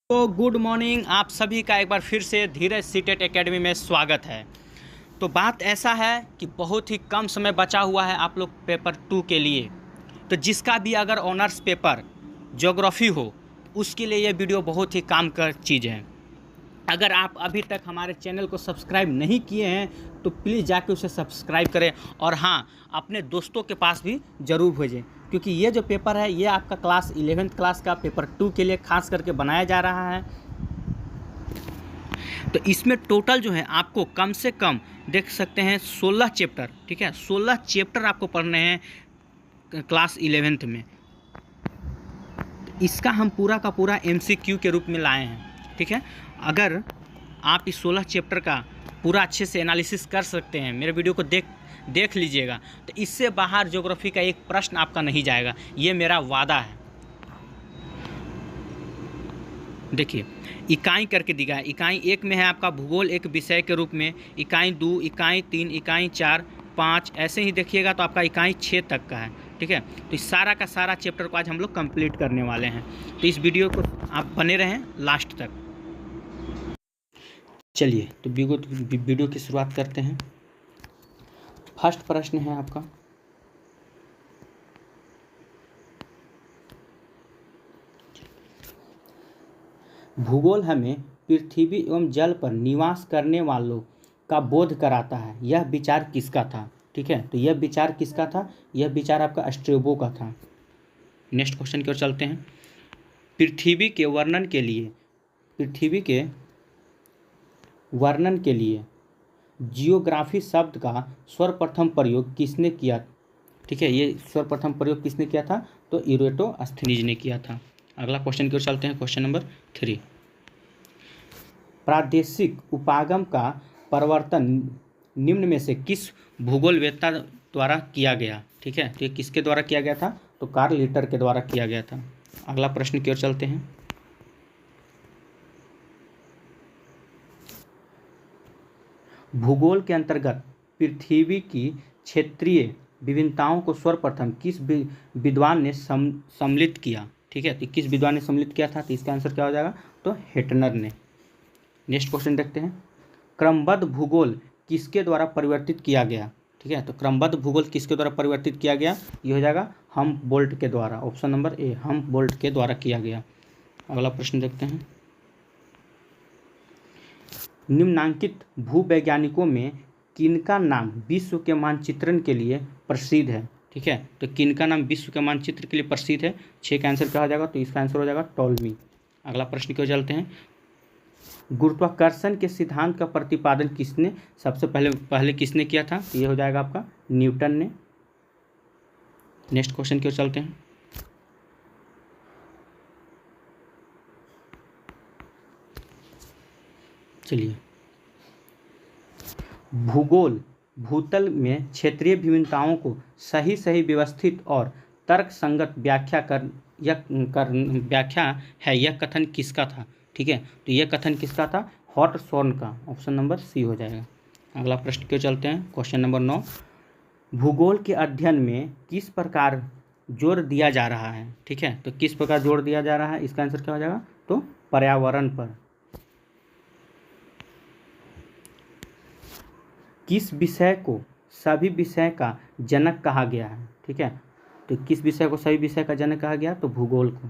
तो good morning, आप सभी का एक बार फिर से धीरज सीटेट एकेडमी में स्वागत है। तो बात ऐसा है कि बहुत ही कम समय बचा हुआ है आप लोग पेपर 2 के लिए। तो जिसका भी अगर ऑनर्स पेपर ज्योग्राफी हो, उसके लिए ये वीडियो बहुत ही काम का चीज़ है। अगर आप अभी तक हमारे चैनल को सब्सक्राइब नहीं किए हैं तो प्लीज़ जाके उसे सब्सक्राइब करें, और हाँ, अपने दोस्तों के पास भी ज़रूर भेजें, क्योंकि ये जो पेपर है ये आपका क्लास 11th क्लास का पेपर 2 के लिए खास करके बनाया जा रहा है। तो इसमें टोटल जो है आपको कम से कम देख सकते हैं 16 चैप्टर, ठीक है, 16 चैप्टर आपको पढ़ने हैं क्लास 11th में। इसका हम पूरा का पूरा MCQ के रूप में लाए हैं, ठीक है। अगर आप इस 16 चैप्टर का पूरा अच्छे से एनालिसिस कर सकते हैं, मेरे वीडियो को देख लीजिएगा, तो इससे बाहर ज्योग्राफी का एक प्रश्न आपका नहीं जाएगा, ये मेरा वादा है। देखिए, इकाई करके दिखा है। इकाई 1 में है आपका भूगोल एक विषय के रूप में, इकाई 2, इकाई 3, इकाई 4, 5 ऐसे ही देखिएगा तो आपका इकाई 6 तक का है, ठीक है। तो इस सारा का सारा चैप्टर को आज हम लोग कंप्लीट करने वाले हैं, तो इस वीडियो को आप बने रहें लास्ट तक। चलिए, तो वीडियो की शुरुआत करते हैं। फर्स्ट प्रश्न है आपका, भूगोल हमें पृथ्वी एवं जल पर निवास करने वालों का बोध कराता है, यह विचार किसका था, ठीक है। तो यह विचार किसका था? यह विचार आपका स्ट्रैबो का था। नेक्स्ट क्वेश्चन की ओर चलते हैं। पृथ्वी के वर्णन के लिए जियोग्राफी शब्द का सर्वप्रथम प्रयोग किसने किया, ठीक है। ये सर्वप्रथम प्रयोग किसने किया था? तो इरेटोस्थनीज ने किया था। अगला क्वेश्चन की ओर चलते हैं, क्वेश्चन नंबर 3। प्रादेशिक उपागम का परिवर्तन निम्न में से किस भूगोलवेत्ता द्वारा किया गया, ठीक है। तो ये किसके द्वारा किया गया था? तो कार्ल लिटर के द्वारा किया गया था। अगला प्रश्न की ओर चलते हैं। भूगोल के अंतर्गत पृथ्वी की क्षेत्रीय विभिन्नताओं को सर्वप्रथम किस विद्वान ने सम्मिलित किया, ठीक है। तो किस विद्वान ने सम्मिलित किया था? तो इसका आंसर क्या हो जाएगा? तो हेटनर ने। नेक्स्ट क्वेश्चन देखते हैं। क्रमबद्ध भूगोल किसके द्वारा परिवर्तित किया गया, ठीक है। तो क्रमबद्ध भूगोल किसके द्वारा परिवर्तित किया गया? ये हो जाएगा हमबोल्ट के द्वारा। ऑप्शन नंबर ए, हमबोल्ट के द्वारा किया गया। अगला प्रश्न देखते हैं। निम्नांकित भूवैज्ञानिकों में किनका नाम विश्व के मानचित्रण के लिए प्रसिद्ध है, ठीक है। तो किनका नाम विश्व के मानचित्र के लिए प्रसिद्ध है? 6 का आंसर क्या हो जाएगा? तो इसका आंसर हो जाएगा टॉलमी। अगला प्रश्न की ओर चलते हैं। गुरुत्वाकर्षण के सिद्धांत का प्रतिपादन किसने सबसे पहले किसने किया था? तो ये हो जाएगा आपका न्यूटन ने। नेक्स्ट क्वेश्चन की ओर चलते हैं। चलिए, भूगोल भूतल में क्षेत्रीय विभिन्नताओं को सही व्यवस्थित और तर्क संगत व्याख्या है, यह कथन किसका था, ठीक है। तो यह कथन किसका था? हॉटसॉर्न का। ऑप्शन नंबर सी हो जाएगा। अगला प्रश्न क्यों चलते हैं, क्वेश्चन नंबर 9। भूगोल के अध्ययन में किस प्रकार जोर दिया जा रहा है, ठीक है। तो किस प्रकार जोर दिया जा रहा है? इसका आंसर क्या हो जाएगा? तो पर्यावरण पर। किस विषय को सभी विषय का जनक कहा गया है, ठीक है। तो किस विषय को सभी विषय का जनक कहा गया? तो भूगोल को।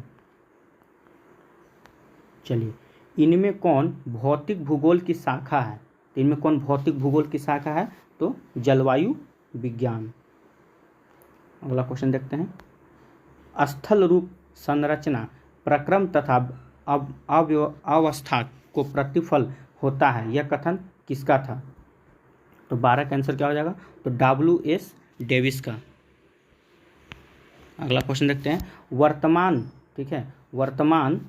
चलिए, इनमें कौन भौतिक भूगोल की शाखा है? तो इनमें कौन भौतिक भूगोल की शाखा है? तो जलवायु विज्ञान। अगला क्वेश्चन देखते हैं। स्थल रूप संरचना प्रक्रम तथा अवस्था को प्रतिफल होता है, यह कथन किसका था? तो 12 का आंसर क्या हो जाएगा? तो WS डेविस का। अगला क्वेश्चन देखते हैं। वर्तमान, ठीक है, वर्तमान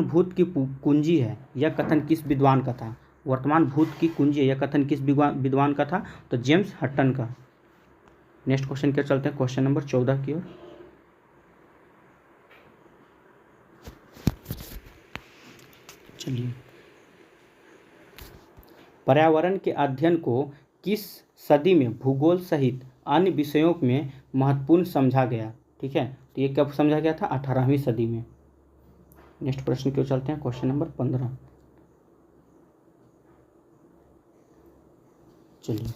भूत की कुंजी है, यह कथन किस विद्वान का था? वर्तमान भूत की कुंजी है, यह कथन किस विद्वान का था? तो जेम्स हटन का। नेक्स्ट क्वेश्चन के चलते हैं, क्वेश्चन नंबर 14 की ओर। चलिए, पर्यावरण के अध्ययन को किस सदी में भूगोल सहित अन्य विषयों में महत्वपूर्ण समझा गया, ठीक है। तो ये कब समझा गया था? 18वीं सदी में। नेक्स्ट प्रश्न की ओर चलते हैं, क्वेश्चन नंबर 15। चलिए,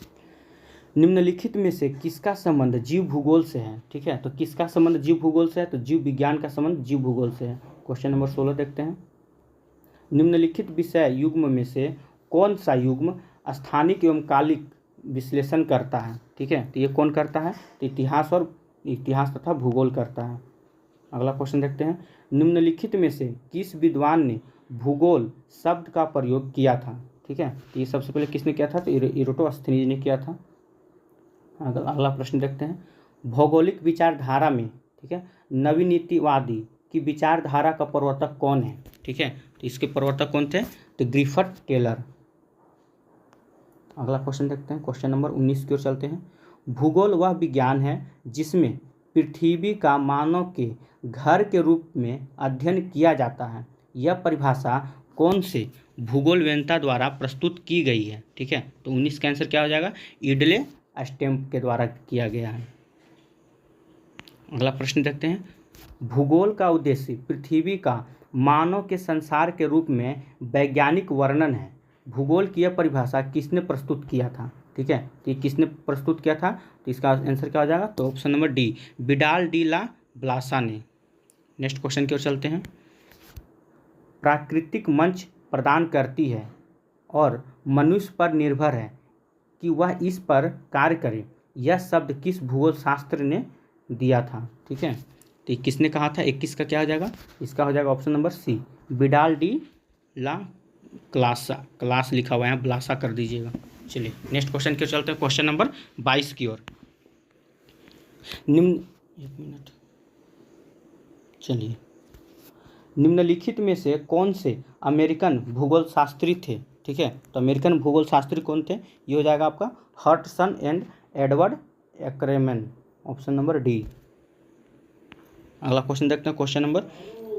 निम्नलिखित में से किसका संबंध जीव भूगोल से है? ठीक है, तो किसका संबंध जीव भूगोल से है? तो जीव विज्ञान का संबंध जीव भूगोल से है। क्वेश्चन नंबर 16 देखते हैं। निम्नलिखित विषय युग्म में से कौन सा युग्म स्थानिक एवं कालिक विश्लेषण करता है? ठीक है, तो ये कौन करता है? तो इतिहास तथा भूगोल करता है। अगला क्वेश्चन देखते हैं। निम्नलिखित में से किस विद्वान ने भूगोल शब्द का प्रयोग किया था? ठीक है, तो ये सबसे पहले किसने किया था? तो इरोटोस्थनीज ने किया था। अगला प्रश्न देखते हैं। भौगोलिक विचारधारा में, ठीक है, नवीनीतिवादी की विचारधारा का प्रवर्तक कौन है? ठीक है, तो इसके प्रवर्तक कौन थे? तो ग्रिफथ टेलर। अगला क्वेश्चन देखते हैं, क्वेश्चन नंबर 19 की ओर चलते हैं। भूगोल वह विज्ञान है जिसमें पृथ्वी का मानव के घर के रूप में अध्ययन किया जाता है। यह परिभाषा कौन से भूगोल वेत्ता द्वारा प्रस्तुत की गई है? ठीक है, तो 19 का आंसर क्या हो जाएगा? इडले स्टेम्प के द्वारा किया गया है। अगला प्रश्न देखते हैं। भूगोल का उद्देश्य पृथ्वी का मानव के संसार के रूप में वैज्ञानिक वर्णन है। भूगोल की यह परिभाषा किसने प्रस्तुत किया था? ठीक है, तो ये किसने प्रस्तुत किया था? तो इसका आंसर क्या हो जाएगा? तो option number D, Vidal de la Blache ने। नेक्स्ट क्वेश्चन की ओर चलते हैं। प्राकृतिक मंच प्रदान करती है और मनुष्य पर निर्भर है कि वह इस पर कार्य करे। यह शब्द किस भूगोल शास्त्र ने दिया था? ठीक है, तो किसने कहा था? 21 का क्या हो जाएगा? इसका हो जाएगा option number C, Vidal de la Blache. Class लिखा हुआ है, ब्लासा कर दीजिएगा। चलिए नेक्स्ट क्वेश्चन की ओर चलते हैं, क्वेश्चन नंबर 22 की ओर। चलिए, निम्नलिखित में से कौन से अमेरिकन भूगोल शास्त्री थे? ठीक है, तो अमेरिकन भूगोल शास्त्री कौन थे? ये हो जाएगा आपका Hutson and Edward Ackerman, option number D. अगला क्वेश्चन देखते हैं, क्वेश्चन नंबर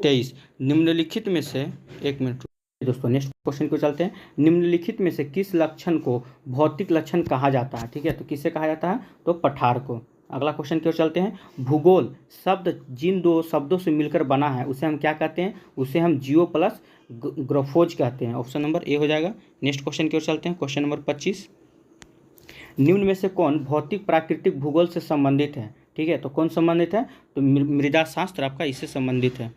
23। निम्नलिखित में से, एक मिनट दोस्तों, नेक्स्ट क्वेश्चन को चलते हैं। निम्नलिखित में से किस लक्षण को भौतिक लक्षण कहा जाता है? ठीक है, तो किससे कहा जाता है? तो पठार को। अगला क्वेश्चन की ओर चलते हैं। भूगोल शब्द जिन दो शब्दों से मिलकर बना है उसे हम क्या कहते हैं? उसे हम जियो प्लस ग्रोफोज कहते हैं, ऑप्शन नंबर ए हो जाएगा। नेक्स्ट क्वेश्चन की ओर चलते हैं, क्वेश्चन नंबर 25। निम्न में से कौन भौतिक प्राकृतिक भूगोल से संबंधित है? ठीक है, तो कौन संबंधित है? तो मृदा शास्त्र आपका इससे संबंधित है।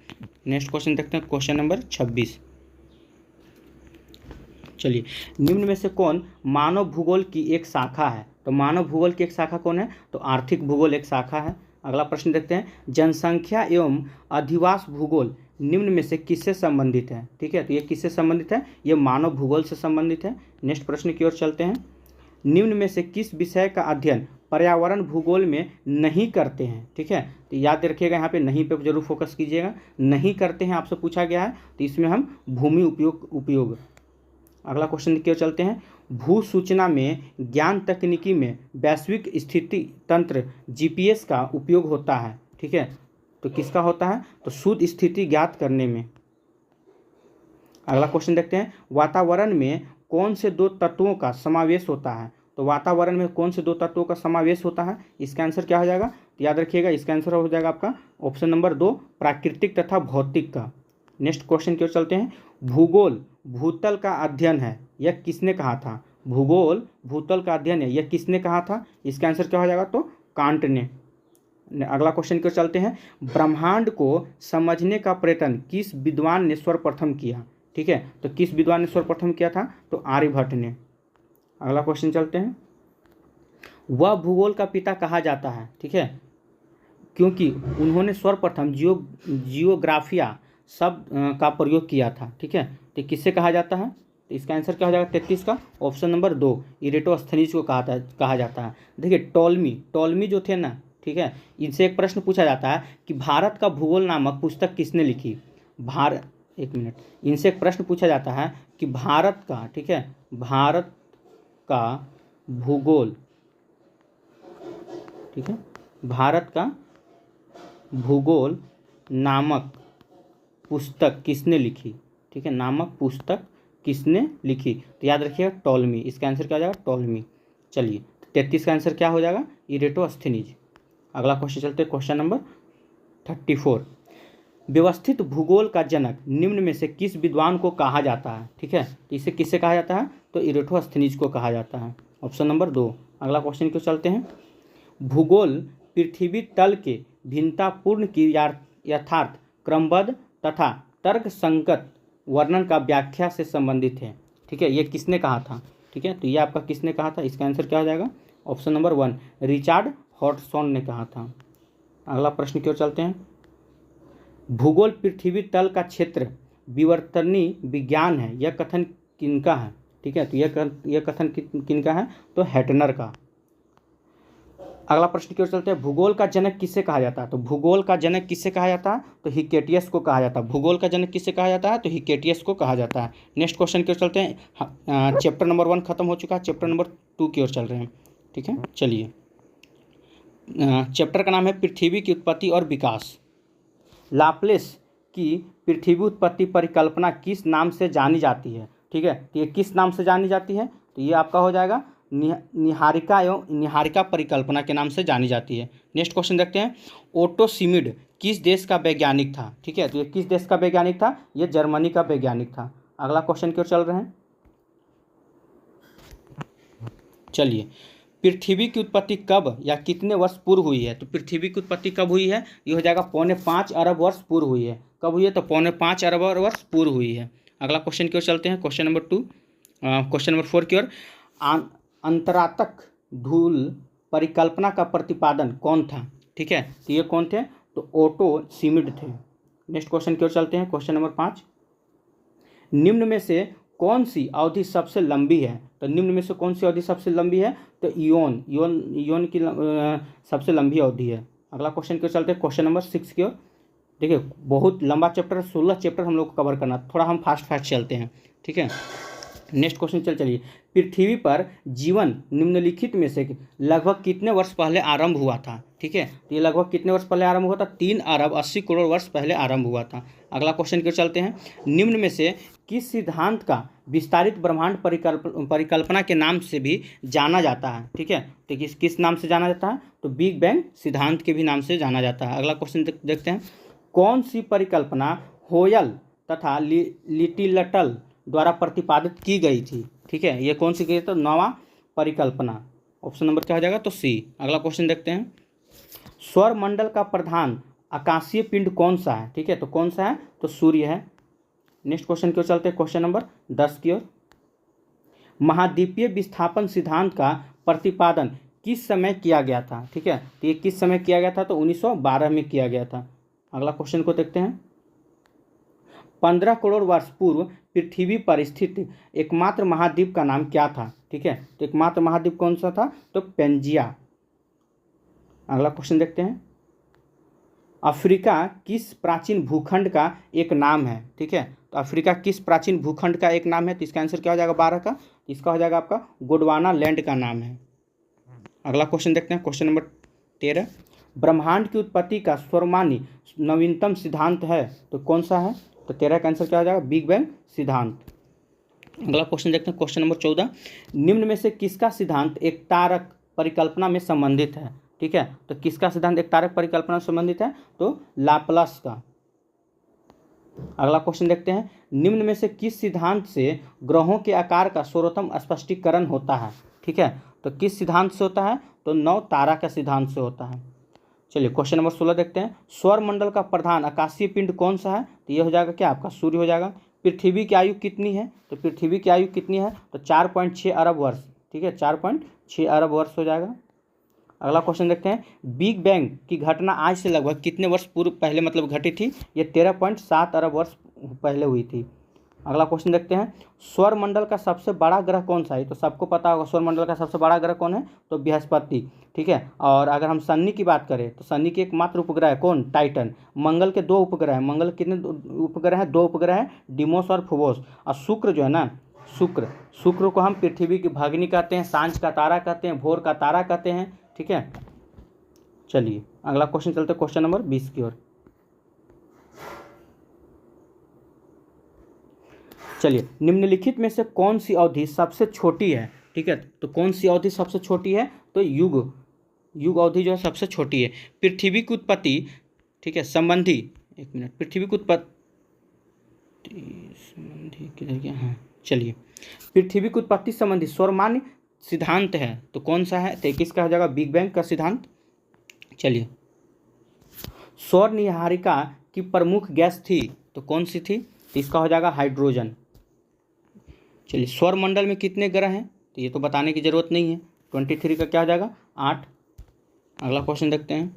नेक्स्ट क्वेश्चन देखते हैं, क्वेश्चन नंबर 26। चलिए, निम्न में से कौन मानव भूगोल की एक शाखा है? तो मानव भूगोल की एक शाखा कौन है? तो आर्थिक भूगोल एक शाखा है। अगला प्रश्न देखते हैं। जनसंख्या एवं अधिवास भूगोल निम्न में से किससे संबंधित है? ठीक है, तो ये किससे संबंधित है? ये मानव भूगोल से संबंधित है। नेक्स्ट प्रश्न की ओर चलते हैं। निम्न में से किस विषय का अध्ययन पर्यावरण भूगोल में नहीं करते हैं? ठीक है, तो याद रखिएगा, यहाँ पे नहीं पे जरूर फोकस कीजिएगा। नहीं करते हैं आपसे पूछा गया है, तो इसमें हम भूमि उपयोग। अगला क्वेश्चन की ओर चलते हैं। भू सूचना में ज्ञान तकनीकी में वैश्विक स्थिति तंत्र जीपीएस का उपयोग होता है। ठीक है, तो किसका होता है? तो शुद्ध स्थिति ज्ञात करने में। अगला क्वेश्चन देखते हैं। वातावरण में कौन से दो तत्वों का समावेश होता है? तो वातावरण में कौन से दो तत्वों का समावेश होता है? इसका आंसर क्या हो जाएगा? तो याद रखिएगा, इसका आंसर हो जाएगा आपका ऑप्शन नंबर 2, प्राकृतिक तथा भौतिक का। नेक्स्ट क्वेश्चन की ओर चलते हैं। भूगोल भूतल का अध्ययन है, यह किसने कहा था? भूगोल भूतल का अध्ययन है, यह किसने कहा था? इसका आंसर क्या हो जाएगा? तो कांट ने। अगला क्वेश्चन की ओर चलते हैं। ब्रह्मांड को समझने का प्रयत्न किस विद्वान ने सर्वप्रथम किया? ठीक है, तो किस विद्वान ने सर्वप्रथम किया था? तो आर्यभट्ट ने। अगला क्वेश्चन चलते हैं। वह भूगोल का पिता कहा जाता है, ठीक है, क्योंकि उन्होंने सर्वप्रथम जियोग्राफिया शब्द का प्रयोग किया था। ठीक है, तो किससे कहा जाता है? तो इसका आंसर क्या हो जाएगा? 33 का ऑप्शन नंबर 2, इरेटोस्थनीज को कहा जाता है। देखिए, टॉलमी जो थे ना, ठीक है, इनसे एक प्रश्न पूछा जाता है कि भारत का भूगोल नामक पुस्तक किसने लिखी? एक मिनट, इनसे एक प्रश्न पूछा जाता है कि भारत का, ठीक है, भारत का भूगोल, ठीक है, भारत का भूगोल नामक पुस्तक किसने लिखी? ठीक है, नामक पुस्तक किसने लिखी? तो याद रखिएगा टॉलमी। इसका आंसर क्या हो जाएगा? टॉलमी। चलिए, 33 का आंसर क्या हो जाएगा? इरेटोस्थनीज। अगला क्वेश्चन चलते हैं, क्वेश्चन नंबर 34। व्यवस्थित भूगोल का जनक निम्न में से किस विद्वान को कहा जाता है? ठीक है, तो इसे किससे कहा जाता है? तो इरेटोस्थनीज को कहा जाता है। Option number 2। अगला क्वेश्चन क्यों चलते हैं। भूगोल पृथ्वी तल के भिन्नतापूर्ण की यथार्थ क्रमबद्ध तथा तर्क संगत वर्णन का व्याख्या से संबंधित है। ठीक है, ये किसने कहा था? ठीक है, तो ये आपका किसने कहा था? इसका आंसर क्या हो जाएगा? ऑप्शन नंबर 1 रिचार्ड हॉटसॉन ने कहा था। अगला प्रश्न क्यों चलते हैं। भूगोल पृथ्वी तल का क्षेत्र विवर्तनी विज्ञान है, यह कथन किनका है? ठीक है, तो यह कथन किनका है? तो हैटनर का। अगला प्रश्न की ओर चलते हैं। भूगोल का जनक किसे कहा जाता है? तो भूगोल का जनक किसे कहा जाता है? तो हिकेटियस को कहा जाता है। भूगोल का जनक किसे कहा जाता है? तो हिकेटियस को कहा जाता है। नेक्स्ट क्वेश्चन की ओर चलते हैं। चैप्टर नंबर 1 खत्म हो चुका है, चैप्टर नंबर 2 की ओर चल रहे हैं। ठीक है, चलिए। चैप्टर का नाम है पृथ्वी की उत्पत्ति और विकास। लाप्लेस की पृथ्वी उत्पत्ति परिकल्पना किस नाम से जानी जाती है? ठीक है, तो ये किस नाम से जानी जाती है? तो ये आपका हो जाएगा निहारिका परिकल्पना के नाम से जानी जाती है। नेक्स्ट क्वेश्चन देखते हैं। ओटो सिमिड किस देश का वैज्ञानिक था? ठीक है, तो ये किस देश का वैज्ञानिक था? ये जर्मनी का वैज्ञानिक था। अगला क्वेश्चन क्यों चल रहे हैं। चलिए, पृथ्वी की उत्पत्ति कब या कितने वर्ष पूर्व हुई है? तो पृथ्वी की उत्पत्ति कब हुई है? ये हो जाएगा 5.25 अरब वर्ष पूर्व हुई है। कब हुई है? तो 5.25 अरब वर्ष पूर्व हुई है। अगला क्वेश्चन की ओर चलते हैं। क्वेश्चन नंबर 2, क्वेश्चन नंबर 4 की ओर। अंतरातक धूल परिकल्पना का प्रतिपादन कौन था? ठीक है, तो ये कौन थे? तो ओटो सिमिड थे। नेक्स्ट क्वेश्चन की ओर चलते हैं। क्वेश्चन नंबर 5, निम्न में से कौन सी अवधि सबसे लंबी है? तो निम्न में से कौन सी अवधि सबसे लंबी है? तो इयोन की सबसे लंबी अवधि है। अगला क्वेश्चन की ओर चलते हैं। क्वेश्चन नंबर 6 की ओर। देखिए, बहुत लंबा चैप्टर, 16 चैप्टर हम लोग को कवर करना, थोड़ा हम फास्ट चलते हैं। ठीक है, नेक्स्ट क्वेश्चन चलिए। पृथ्वी पर जीवन निम्नलिखित में से लगभग कितने वर्ष पहले आरंभ हुआ था? ठीक है, तो ये लगभग कितने वर्ष पहले आरंभ हुआ था? 3 अरब 80 करोड़ वर्ष पहले आरंभ हुआ था। अगला क्वेश्चन की ओर चलते हैं। निम्न में से किस सिद्धांत का विस्तारित ब्रह्मांड परिकल्पना के नाम से भी जाना जाता है? ठीक है, तो किस नाम से जाना जाता है? तो बिग बैंग सिद्धांत के भी नाम से जाना जाता है। अगला क्वेश्चन देखते हैं। कौन सी परिकल्पना होयल तथा लिटिलटल द्वारा प्रतिपादित की गई थी? ठीक है, ये कौन सी की? तो नवा परिकल्पना। ऑप्शन नंबर क्या हो जाएगा? तो सी। अगला क्वेश्चन देखते हैं। सौर मंडल का प्रधान आकाशीय पिंड कौन सा है? ठीक है, तो कौन सा है? तो सूर्य है। नेक्स्ट क्वेश्चन की ओर चलते हैं। क्वेश्चन नंबर 10 की ओर। महाद्वीपीय विस्थापन सिद्धांत का प्रतिपादन किस समय किया गया था? ठीक है, तो ये किस समय किया गया था? तो 1912 में किया गया था। अगला क्वेश्चन को देखते हैं। 15 करोड़ वर्ष पूर्व पृथ्वी पर स्थित एकमात्र महाद्वीप का नाम क्या था? ठीक है, तो एकमात्र महाद्वीप कौन सा था? तो पेंजिया। अगला क्वेश्चन देखते हैं। अफ्रीका किस प्राचीन भूखंड का एक नाम है? ठीक है, तो अफ्रीका किस प्राचीन भूखंड का एक नाम है? तो इसका आंसर क्या हो जाएगा? 12 का। इसका हो जाएगा आपका गोंडवाना लैंड का नाम है। अगला क्वेश्चन देखते हैं। क्वेश्चन नंबर 13, ब्रह्मांड की उत्पत्ति का सर्वमान्य नवीनतम सिद्धांत है, तो कौन सा है? तो 13 का आंसर क्या हो जाएगा? बिग बैंग सिद्धांत। अगला क्वेश्चन देखते हैं। क्वेश्चन नंबर 14, निम्न में से किसका सिद्धांत एक तारक परिकल्पना में संबंधित है? ठीक है, तो किसका सिद्धांत एक तारक परिकल्पना से संबंधित है? तो लाप्लास का। अगला क्वेश्चन देखते हैं। निम्न में से किस सिद्धांत से ग्रहों के आकार का सर्वोत्तम स्पष्टीकरण होता है? ठीक है, तो किस सिद्धांत से होता है? तो नौ तारा का सिद्धांत से होता है। चलिए, क्वेश्चन नंबर 16 देखते हैं। सौर मंडल का प्रधान आकाशीय पिंड कौन सा है? तो ये हो जाएगा क्या? आपका सूर्य हो जाएगा। पृथ्वी की आयु कितनी है? तो पृथ्वी की आयु कितनी है? तो 4.6 अरब वर्ष। ठीक है, 4.6 अरब वर्ष हो जाएगा। अगला क्वेश्चन देखते हैं। बिग बैंग की घटना आज से लगभग कितने वर्ष पूर्व पहले मतलब घटी थी? ये 13.7 अरब वर्ष पहले हुई थी। अगला क्वेश्चन देखते हैं। सौर मंडल का सबसे बड़ा ग्रह कौन सा है? तो सबको पता होगा सौर मंडल का सबसे बड़ा ग्रह कौन है? तो बृहस्पति। ठीक है, और अगर हम शनि की बात करें तो शनि के एकमात्र उपग्रह है कौन? टाइटन। मंगल के 2 उपग्रह हैं। मंगल कितने उपग्रह हैं? 2 उपग्रह हैं, डिमोस और फोबोस। और शुक्र जो है ना, शुक्र को हम पृथ्वी की भगिनी कहते हैं, सांझ का तारा कहते हैं, भोर का तारा कहते हैं। ठीक है, चलिए अगला क्वेश्चन चलते हैं। क्वेश्चन नंबर 20 की ओर। चलिए, निम्नलिखित में से कौन सी अवधि सबसे छोटी है? ठीक है, तो कौन सी अवधि सबसे छोटी है? तो युग अवधि जो है सबसे छोटी है। पृथ्वी की उत्पत्ति, ठीक है, संबंधी एक मिनट, पृथ्वी की उत्पत्ति संबंधी किधर गया, हाँ चलिए, पृथ्वी की उत्पत्ति संबंधी सौरमान्य सिद्धांत है तो कौन सा है, तो 21 का हो जाएगा बिग बैंग का सिद्धांत। चलिए, सौर निहारिका की प्रमुख गैस थी तो कौन सी थी, तो इसका हो जाएगा हाइड्रोजन। चलिए, सौर मंडल में कितने ग्रह हैं, तो ये तो बताने की जरूरत नहीं है, 23 का क्या हो जाएगा 8। अगला क्वेश्चन देखते हैं,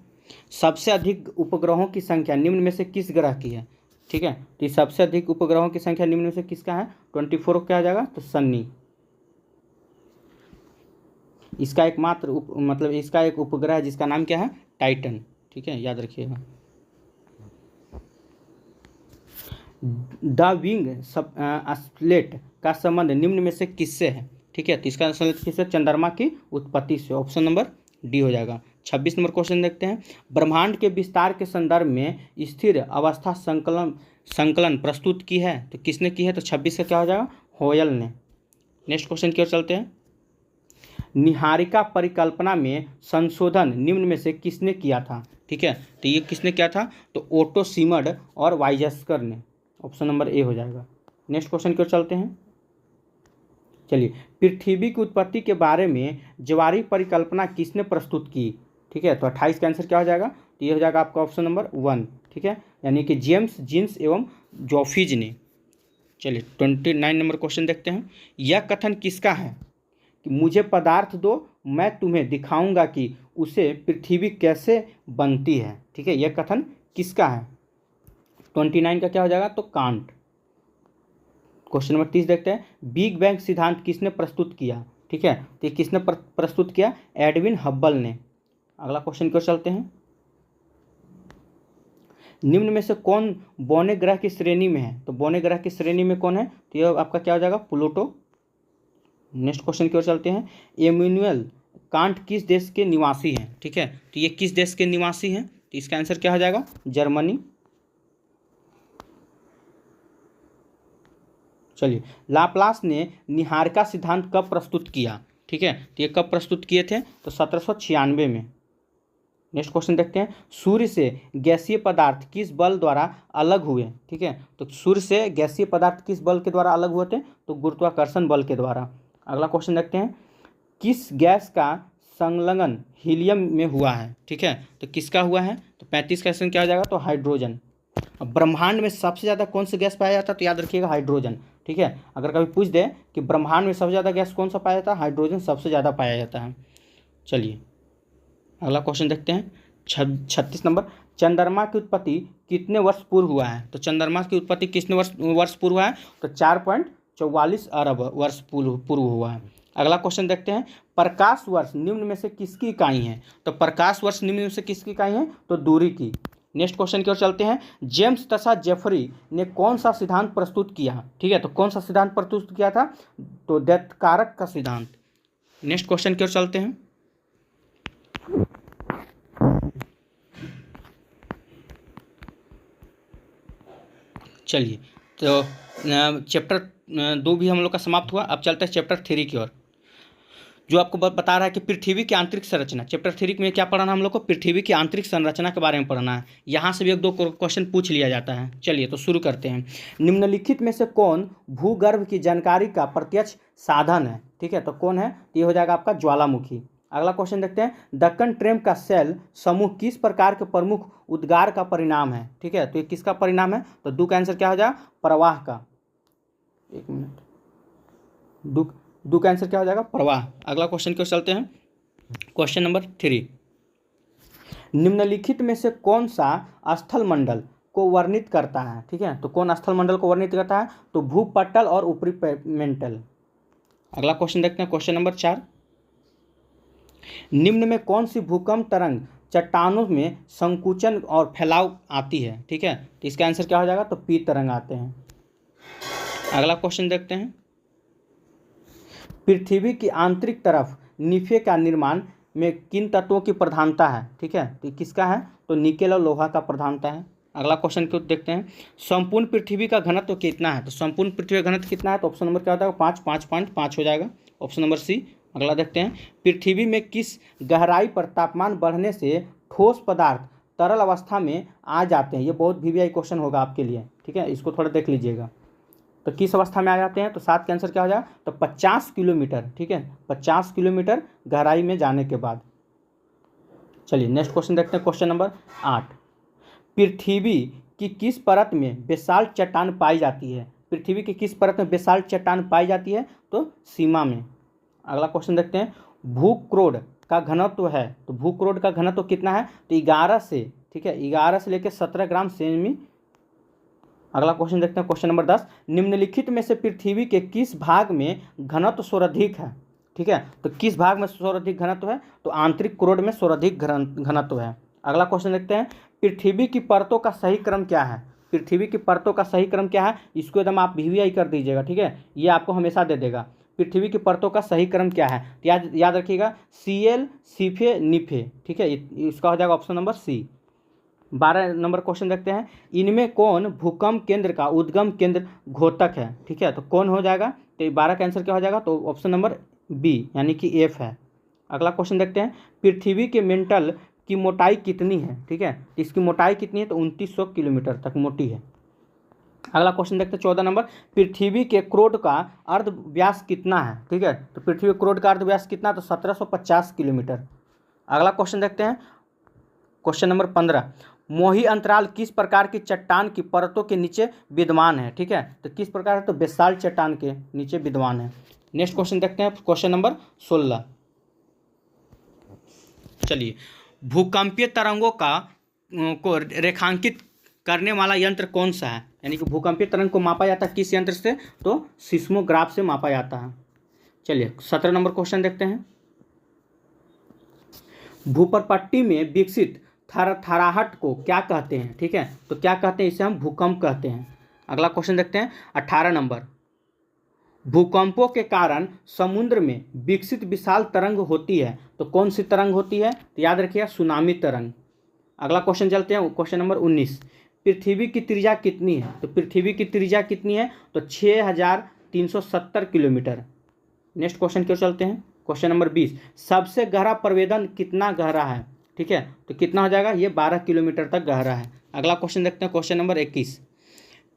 सबसे अधिक उपग्रहों की संख्या निम्न में से किस ग्रह की है, ठीक है, तो सबसे अधिक उपग्रहों की संख्या निम्न में से किसका है, 24 क्या हो जाएगा, तो शनि। इसका एकमात्र मतलब इसका एक उपग्रह है जिसका नाम क्या है, टाइटन, ठीक है, याद रखिएगा। द विंग स्प्लेट का संबंध निम्न में से किससे है, ठीक है, तो इसका संबंध किससे, चंद्रमा की उत्पत्ति से, ऑप्शन नंबर डी हो जाएगा। 26 नंबर क्वेश्चन देखते हैं, ब्रह्मांड के विस्तार के संदर्भ में स्थिर अवस्था संकलन प्रस्तुत की है तो किसने की है, तो 26 का क्या हो जाएगा, होयल ने। नेक्स्ट क्वेश्चन की ओर चलते हैं, निहारिका परिकल्पना में संशोधन निम्न में से किसने किया था, ठीक है, तो ये किसने किया था, तो ओटो सिमड और वाइजेस्कर ने, ऑप्शन नंबर ए हो जाएगा। नेक्स्ट क्वेश्चन की ओर चलते हैं, चलिए, पृथ्वी की उत्पत्ति के बारे में ज्वारी परिकल्पना किसने प्रस्तुत की, ठीक है, तो 28 का आंसर क्या हो जाएगा, तो ये हो जाएगा आपका ऑप्शन नंबर 1, ठीक है, यानी कि जेम्स जीन्स एवं जॉफिज ने। चलिए, 29 नंबर क्वेश्चन देखते हैं, यह कथन किसका है कि मुझे पदार्थ दो मैं तुम्हें दिखाऊंगा कि उसे पृथ्वी कैसे बनती है, ठीक है, यह कथन किसका है, 29 का क्या हो जाएगा, तो कांट। क्वेश्चन नंबर 30 देखते हैं, बिग बैंग सिद्धांत किसने प्रस्तुत किया, ठीक है, तो ये किसने प्रस्तुत किया, एडविन हब्बल ने। अगला क्वेश्चन की ओर चलते हैं, निम्न में से कौन बौने ग्रह की श्रेणी में है, तो बौने ग्रह की श्रेणी में कौन है, तो ये आपका क्या हो जाएगा, प्लूटो। नेक्स्ट क्वेश्चन की ओर चलते हैं, इमैनुअल कांट किस देश के निवासी हैं, ठीक है, तो ये किस देश के निवासी हैं, तो इसका आंसर क्या हो जाएगा, जर्मनी। चलिए, लाप्लास ने निहारिका सिद्धांत कब प्रस्तुत किया, ठीक है, तो ये कब प्रस्तुत किए थे, तो 1796 में। नेक्स्ट क्वेश्चन देखते हैं, सूर्य से गैसीय पदार्थ किस बल द्वारा अलग हुए, ठीक है, तो सूर्य से गैसीय पदार्थ किस बल के द्वारा अलग हुए थे, तो गुरुत्वाकर्षण बल के द्वारा। अगला क्वेश्चन देखते हैं, किस गैस का संलग्न हीलियम में हुआ है, ठीक है, तो किसका हुआ है, तो 35 का क्वेश्चन क्या हो जाएगा, तो हाइड्रोजन। अब ब्रह्मांड में सबसे ज़्यादा कौन सा गैस पाया जाता है, तो याद रखिएगा हाइड्रोजन, ठीक है, अगर कभी पूछ दे कि ब्रह्मांड में सबसे ज़्यादा गैस कौन सा पाया जाता है, हाइड्रोजन सबसे ज़्यादा पाया जाता है। चलिए, अगला क्वेश्चन देखते हैं, 36 नंबर, चंद्रमा की उत्पत्ति कितने वर्ष पूर्व हुआ है, तो चंद्रमा की उत्पत्ति कितने वर्ष पूर्व हुआ है, तो 4.44 अरब वर्ष पूर्व हुआ है। अगला क्वेश्चन देखते हैं, प्रकाश वर्ष निम्न में से किसकी इकाई है, तो प्रकाश वर्ष निम्न में से किसकी इकाई है, तो दूरी की। नेक्स्ट क्वेश्चन की ओर चलते हैं, जेम्स तथा जेफरी ने कौन सा सिद्धांत प्रस्तुत किया, ठीक है, तो कौन सा सिद्धांत प्रस्तुत किया था, तो दैत्यकारक का सिद्धांत। नेक्स्ट क्वेश्चन की ओर चलते हैं, चलिए, तो चैप्टर 2 भी हम लोग का समाप्त हुआ। अब चलते हैं चैप्टर 3 की ओर, जो आपको बता रहा है कि पृथ्वी की आंतरिक संरचना। चैप्टर 3 में क्या पढ़ना है हम लोग को, पृथ्वी की आंतरिक संरचना के बारे में पढ़ना है। यहाँ से भी 1-2 क्वेश्चन पूछ लिया जाता है। चलिए, तो शुरू करते हैं। निम्नलिखित में से कौन भूगर्भ की जानकारी का प्रत्यक्ष साधन है, ठीक है, तो कौन है, तो ये हो जाएगा आपका ज्वालामुखी। अगला क्वेश्चन देखते हैं, दक्कन ट्रेम का सेल समूह किस प्रकार के प्रमुख उद्गार का परिणाम है, ठीक है, तो ये किसका परिणाम है, तो दू का आंसर क्या हो जाएगा, प्रवाह का। एक मिनट, दू का आंसर क्या हो जाएगा, प्रवाह। अगला क्वेश्चन की ओर चलते हैं, क्वेश्चन नंबर 3, निम्नलिखित में से कौन सा स्थल मंडल को वर्णित करता है, ठीक है, तो कौन स्थल मंडल को वर्णित करता है, तो भूपटल और ऊपरी मेंटल। अगला क्वेश्चन देखते हैं, क्वेश्चन नंबर 4, निम्न में कौन सी भूकंप तरंग चट्टानों में संकुचन और फैलाव आती है, ठीक है, तो इसका आंसर क्या हो जाएगा, तो पी तरंग आते हैं। अगला क्वेश्चन देखते हैं, पृथ्वी की आंतरिक तरफ निफे का निर्माण में किन तत्वों की प्रधानता है, ठीक है, तो किसका है, तो निकेल और लोहा का प्रधानता है। अगला क्वेश्चन को देखते हैं, संपूर्ण पृथ्वी का घनत्व कितना है, तो संपूर्ण पृथ्वी का घनत्व कितना है, तो ऑप्शन नंबर क्या होता है, 5.5 हो जाएगा, ऑप्शन नंबर सी। अगला देखते हैं, पृथ्वी में किस गहराई पर तापमान बढ़ने से ठोस पदार्थ तरल अवस्था में आ जाते हैं। ये बहुत VVI क्वेश्चन होगा आपके लिए, ठीक है, इसको थोड़ा देख लीजिएगा। तो किस अवस्था में आ जाते हैं, तो 7 का आंसर क्या हो जाएगा, तो 50 किलोमीटर, ठीक है, 50 किलोमीटर गहराई में जाने के बाद। चलिए नेक्स्ट क्वेश्चन देखते हैं, क्वेश्चन नंबर 8। पृथ्वी की किस परत में बेसाल्ट चट्टान पाई जाती है? पृथ्वी की किस परत में बेसाल्ट चट्टान पाई जाती है? तो सीमा में। अगला क्वेश्चन देखते हैं, भूक्रोड का घनत्व है, तो भूक्रोड का घनत्व कितना है? तो 11 से, ठीक है, 11 से लेकर 17 ग्राम सेमी। अगला क्वेश्चन देखते हैं, क्वेश्चन नंबर 10। निम्नलिखित में से पृथ्वी के किस भाग में घनत्व सर्वाधिक है? ठीक है, तो किस भाग में सर्वाधिक घनत्व है? तो आंतरिक क्रोड में सर्वाधिक घनत्व है। अगला क्वेश्चन देखते हैं, पृथ्वी की परतों का सही क्रम क्या है? पृथ्वी की परतों का सही क्रम क्या है? इसको एकदम आप VVI कर दीजिएगा, ठीक है, ये आपको हमेशा दे देगा। पृथ्वी की परतों का सही क्रम क्या है? तो याद रखिएगा, CL सीफे निफे, ठीक है, इसका हो जाएगा option number C। 12 number question देखते हैं, इनमें कौन भूकंप केंद्र का उद्गम केंद्र घोतक है? ठीक है, तो कौन हो जाएगा? तो 12 का आंसर क्या हो जाएगा? तो ऑप्शन नंबर B यानी कि F है। अगला क्वेश्चन देखते हैं, पृथ्वी के मेंटल की मोटाई कितनी है? ठीक है, इसकी मोटाई कितनी है? तो 2900 किलोमीटर तक मोटी है। अगला क्वेश्चन देखते हैं, 14 नंबर, पृथ्वी के क्रोड का अर्ध व्यास कितना है? ठीक है, तो पृथ्वी के क्रोड का अर्ध व्यास कितना? तो 1750 किलोमीटर। अगला क्वेश्चन देखते हैं, क्वेश्चन नंबर 15, मोही अंतराल किस प्रकार की चट्टान की परतों के नीचे विद्यमान है? ठीक है, तो किस प्रकार है? तो बेसाल्ट चट्टान के नीचे विद्यमान है। नेक्स्ट क्वेश्चन देखते हैं, क्वेश्चन नंबर 16। चलिए, भूकंपीय तरंगों को रेखांकित करने वाला यंत्र कौन सा है? यानी कि भूकंपीय तरंग को मापा जाता है किस यंत्र से? तो सिस्मोग्राफ से मापा जाता है। चलिए 17 नंबर क्वेश्चन देखते हैं, भूपरपट्टी में विकसित थरथराहट को क्या कहते हैं? ठीक है, तो क्या कहते हैं? इसे हम भूकंप कहते हैं। अगला क्वेश्चन देखते हैं, 18 नंबर, भूकंपों के कारण समुद्र में विकसित विशाल तरंग होती है, तो कौन सी तरंग होती है? तो याद रखिएगा, सुनामी तरंग। अगला क्वेश्चन चलते हैं, क्वेश्चन नंबर 19, पृथ्वी की त्रिज्या कितनी है? तो पृथ्वी की त्रिज्या कितनी है? तो 6370 किलोमीटर। नेक्स्ट क्वेश्चन क्यों चलते हैं, क्वेश्चन नंबर 20, सबसे गहरा प्रवेदन कितना गहरा है? ठीक है, तो कितना हो जाएगा? ये 12 किलोमीटर तक गहरा है। अगला क्वेश्चन देखते हैं, क्वेश्चन नंबर 21,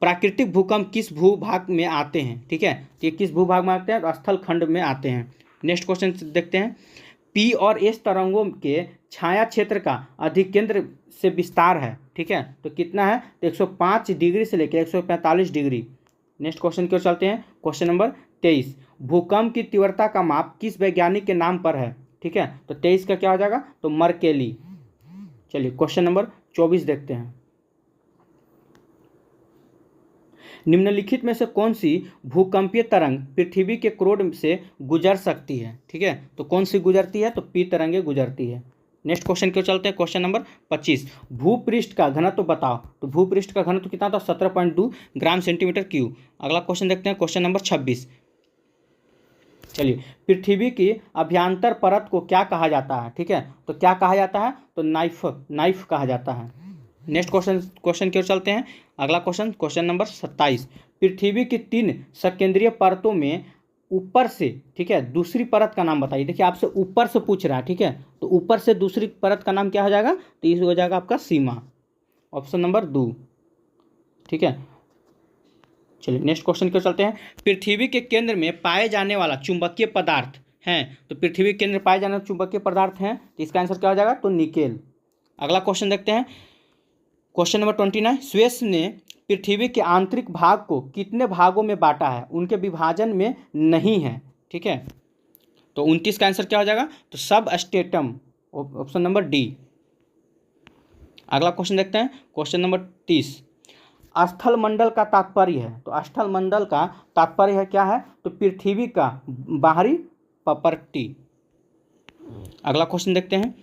प्राकृतिक भूकंप किस भूभाग में आते हैं? ठीक है, तो ये किस भूभाग में आते हैं? तो स्थल खंड में आते हैं। नेक्स्ट क्वेश्चन देखते हैं, P और S तरंगों के छाया क्षेत्र का अधिकेंद्र से विस्तार है, ठीक है, तो कितना है? तो 105 डिग्री से लेकर 145 डिग्री। नेक्स्ट क्वेश्चन की ओर चलते हैं, क्वेश्चन नंबर 23, भूकंप की तीव्रता का माप किस वैज्ञानिक के नाम पर है? ठीक है, तो 23 का क्या हो जाएगा? तो मर्केली। चलिए क्वेश्चन नंबर 24 देखते हैं, निम्नलिखित में से कौन सी भूकंपीय तरंग पृथ्वी के क्रोड से गुजर सकती है? ठीक है, तो कौन सी गुजरती है? तो P तरंगे गुजरती है। नेक्स्ट क्वेश्चन क्यों चलते हैं, क्वेश्चन नंबर 25, भूपृष्ठ का घनत्व बताओ। तो भूपृष्ठ का घनत्व कितना था? 17.2 ग्राम सेंटीमीटर क्यूब। अगला क्वेश्चन देखते हैं, क्वेश्चन नंबर 26, चलिए, पृथ्वी की अभ्यंतर परत को क्या कहा जाता है? ठीक है, तो क्या कहा जाता है? तो नाइफ कहा जाता है। नेक्स्ट क्वेश्चन की ओर चलते हैं, अगला क्वेश्चन, क्वेश्चन नंबर 27, पृथ्वी की 3 सकेंद्रीय परतों में ऊपर से, ठीक है, दूसरी परत का नाम बताइए। देखिए आपसे ऊपर से पूछ रहा है, ठीक है, तो ऊपर से दूसरी परत का नाम क्या हो जाएगा? तो ये हो जाएगा आपका सीमा, ऑप्शन नंबर 2, ठीक है। चलिए नेक्स्ट क्वेश्चन की ओर चलते हैं, पृथ्वी के केंद्र में पाए जाने वाला चुंबकीय पदार्थ हैं, तो पृथ्वी के केंद्र में पाए जाने वाले चुंबकीय पदार्थ हैं, तो इसका आंसर क्या हो जाएगा? तो निकेल। अगला क्वेश्चन देखते हैं, क्वेश्चन नंबर 29, स्वेस ने पृथ्वी के आंतरिक भाग को कितने भागों में बांटा है? उनके विभाजन में नहीं है, ठीक है, तो 29 का आंसर क्या हो जाएगा? तो सब स्टेटम, ऑप्शन नंबर D। अगला क्वेश्चन देखते हैं, क्वेश्चन नंबर 30, स्थल मंडल का तात्पर्य है, तो स्थल मंडल का तात्पर्य है क्या है? तो पृथ्वी का बाहरी पट्टी। अगला क्वेश्चन देखते हैं,